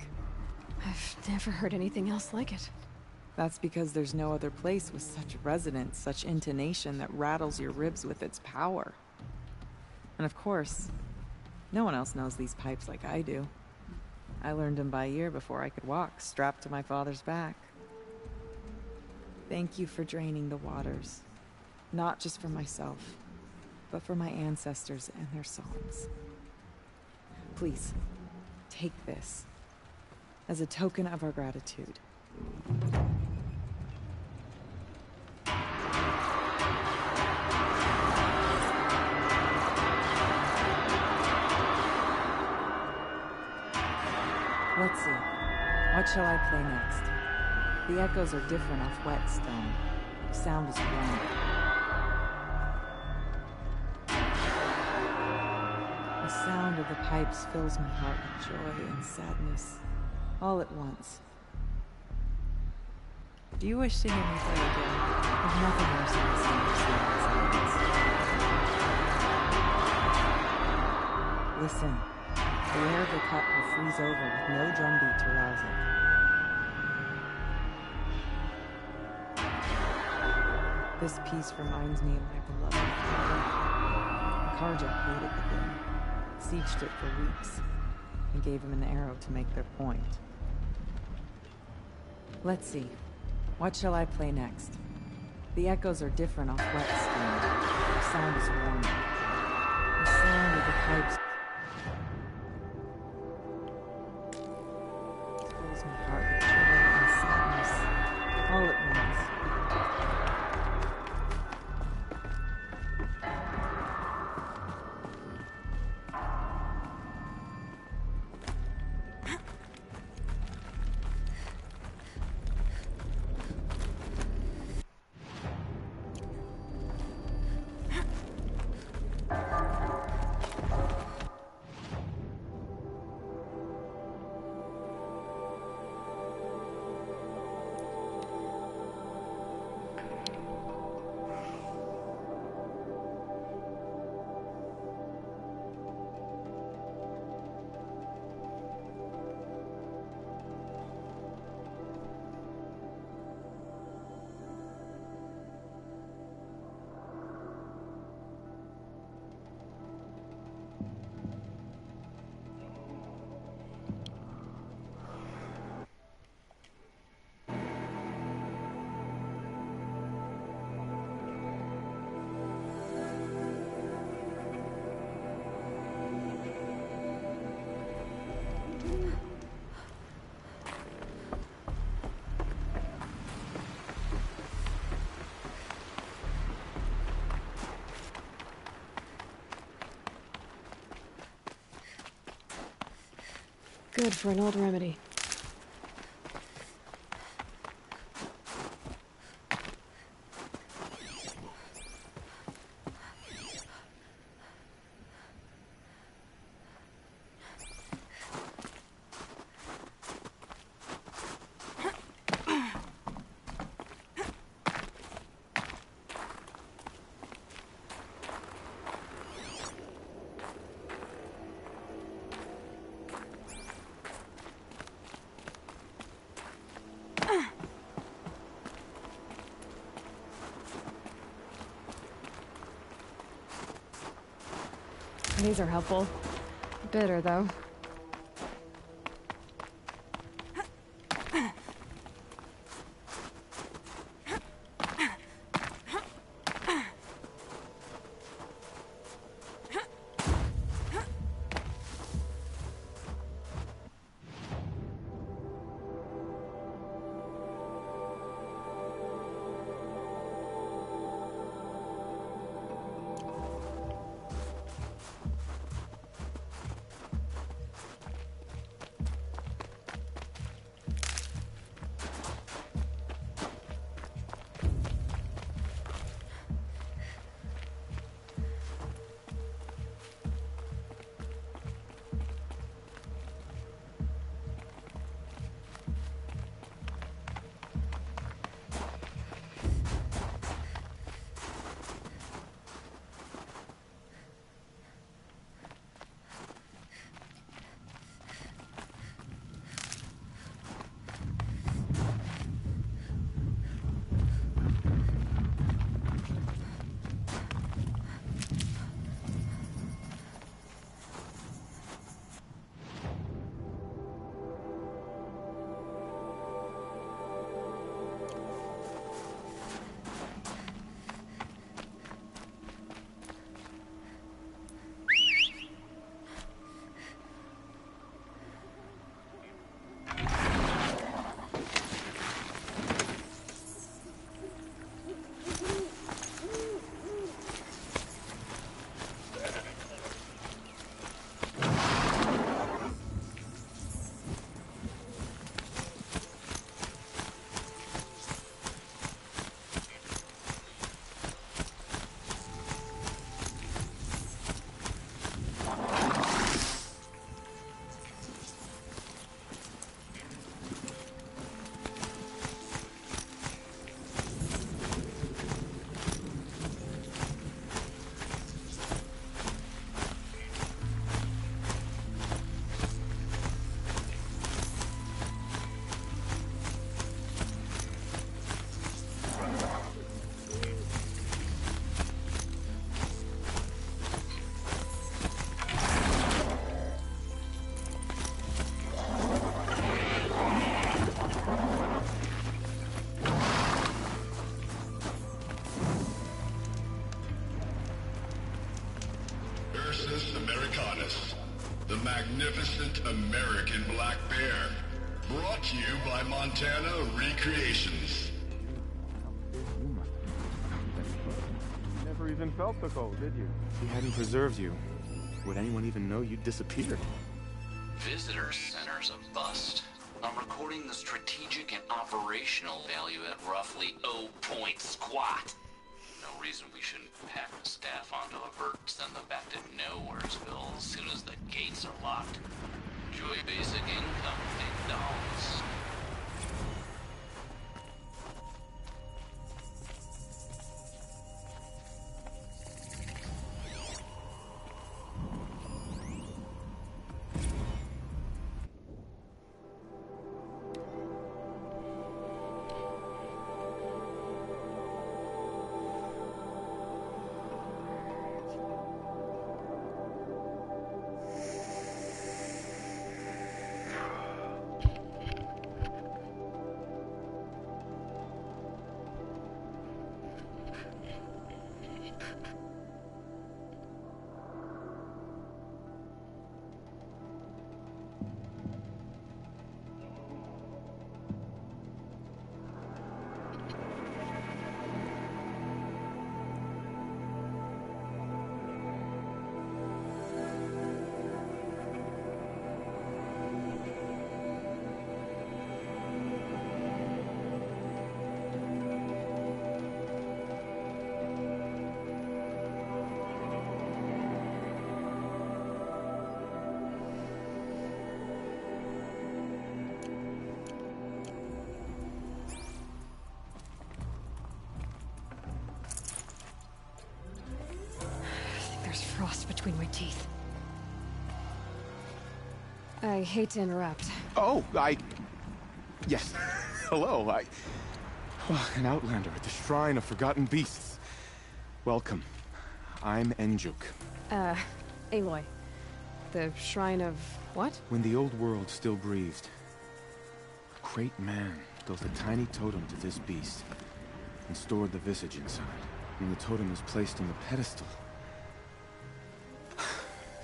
I've never heard anything else like it. That's because there's no other place with such resonance, such intonation that rattles your ribs with its power. And of course, no one else knows these pipes like I do. I learned them by ear before I could walk, strapped to my father's back. Thank you for draining the waters. Not just for myself, but for my ancestors and their songs. Please, take this as a token of our gratitude. Let's see. What shall I play next? The echoes are different off wet stone. The sound is warm. The sound of the pipes fills my heart with joy and sadness, all at once. Do you wish to hear me play again? There's nothing more satisfying than silence. Listen. The air of the cut will freeze over with no drumbeat to rouse it. This piece reminds me of my beloved father. Karja hated the gloom, sieged it for weeks, and gave him an arrow to make their point. Let's see. What shall I play next? The echoes are different off wet stone. The sound is warm. The sound of the pipes fills my heart with joy and sadness, all at once. Good for an old remedy. These are helpful. Bitter, though. magnificent American black bear. Brought to you by Montana Recreations. Never even felt the cold, did you? If we hadn't preserved you, would anyone even know you'd disappeared? Visitor Center's a bust. I'm recording the strategic and operational value at roughly 0 point squat. No reason we shouldn't pack the staff onto a vert and send them back to Nowheresville as soon as the gates are locked. Enjoy basic income, big dogs. There's frost between my teeth. I hate to interrupt. Oh, Yes. Hello, an outlander at the Shrine of Forgotten Beasts. Welcome. I'm Enjuk. Aloy. The Shrine of what? When the old world still breathed, a great man built a tiny totem to this beast and stored the visage inside. When the totem is placed on the pedestal,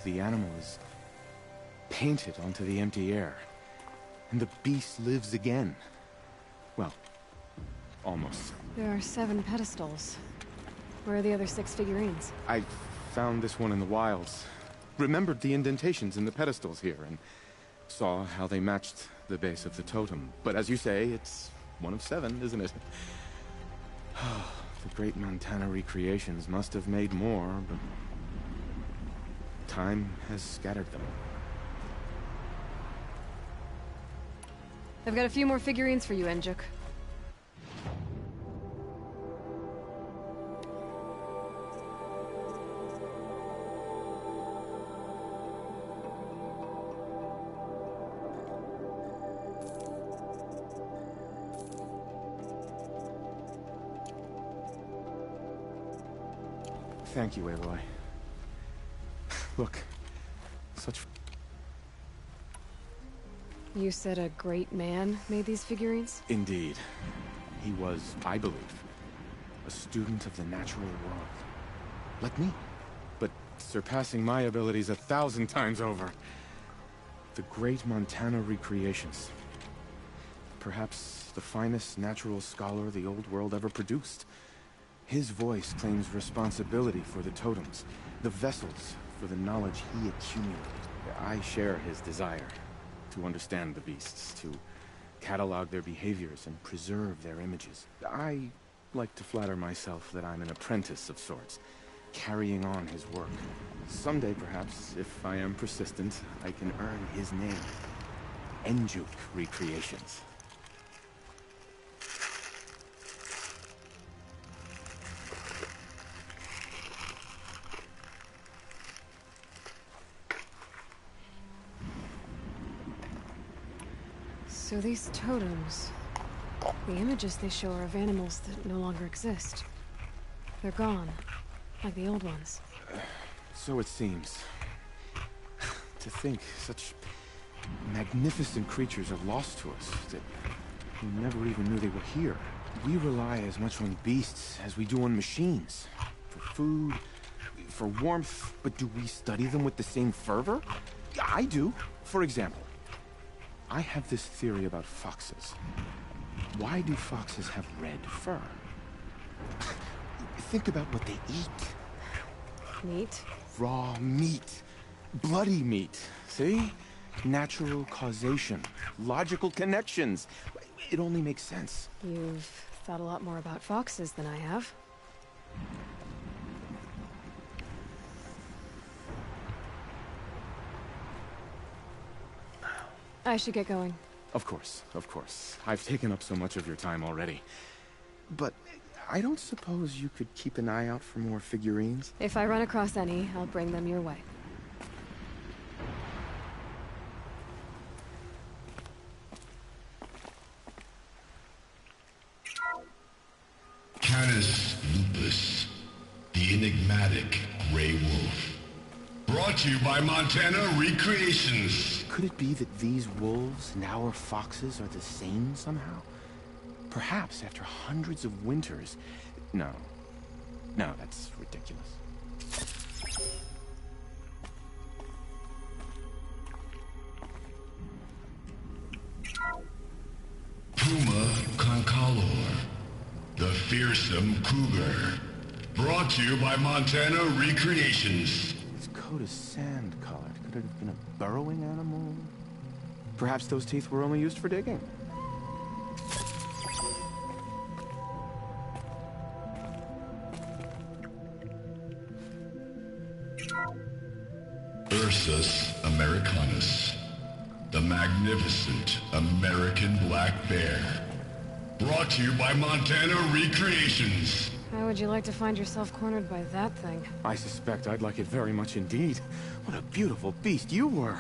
the animal is painted onto the empty air, and the beast lives again. Well, almost. There are 7 pedestals. Where are the other 6 figurines? I found this one in the wilds, remembered the indentations in the pedestals here, and saw how they matched the base of the totem. But as you say, it's one of 7, isn't it? The great Montana Recreations must have made more, but time has scattered them. I've got a few more figurines for you, Enjuk. Thank you, Aloy. Look, such... You said a great man made these figurines? Indeed. He was, I believe, a student of the natural world. Like me. But surpassing my abilities 1,000 times over. The great Montana Recreations. Perhaps the finest natural scholar the old world ever produced. His voice claims responsibility for the totems, the vessels for the knowledge he accumulated. I share his desire to understand the beasts, to catalog their behaviors and preserve their images. I like to flatter myself that I'm an apprentice of sorts, carrying on his work. Someday, perhaps, if I am persistent, I can earn his name. Enjuk Recreations. So these totems, the images they show are of animals that no longer exist. They're gone, like the old ones. So it seems. To think such magnificent creatures are lost to us, that we never even knew they were here. We rely as much on beasts as we do on machines. For food, for warmth, but do we study them with the same fervor? I do. For example, I have this theory about foxes. Why do foxes have red fur? Think about what they eat. Meat? Raw meat. Bloody meat. See? Natural causation. Logical connections. It only makes sense. You've thought a lot more about foxes than I have. I should get going. Of course, of course. I've taken up so much of your time already. But I don't suppose you could keep an eye out for more figurines? If I run across any, I'll bring them your way. Canis lupus, the enigmatic gray wolf. Brought to you by Montana Recreations. Could it be that these wolves and our foxes are the same somehow? Perhaps after hundreds of winters... No. No, that's ridiculous. Puma Concalor, the fearsome cougar. Brought to you by Montana Recreations. Its coat is sand-colored. Could it have been a burrowing animal? Perhaps those teeth were only used for digging. Ursus americanus, the magnificent American black bear. Brought to you by Montana Recreations. How would you like to find yourself cornered by that thing? I suspect I'd like it very much indeed. What a beautiful beast you were.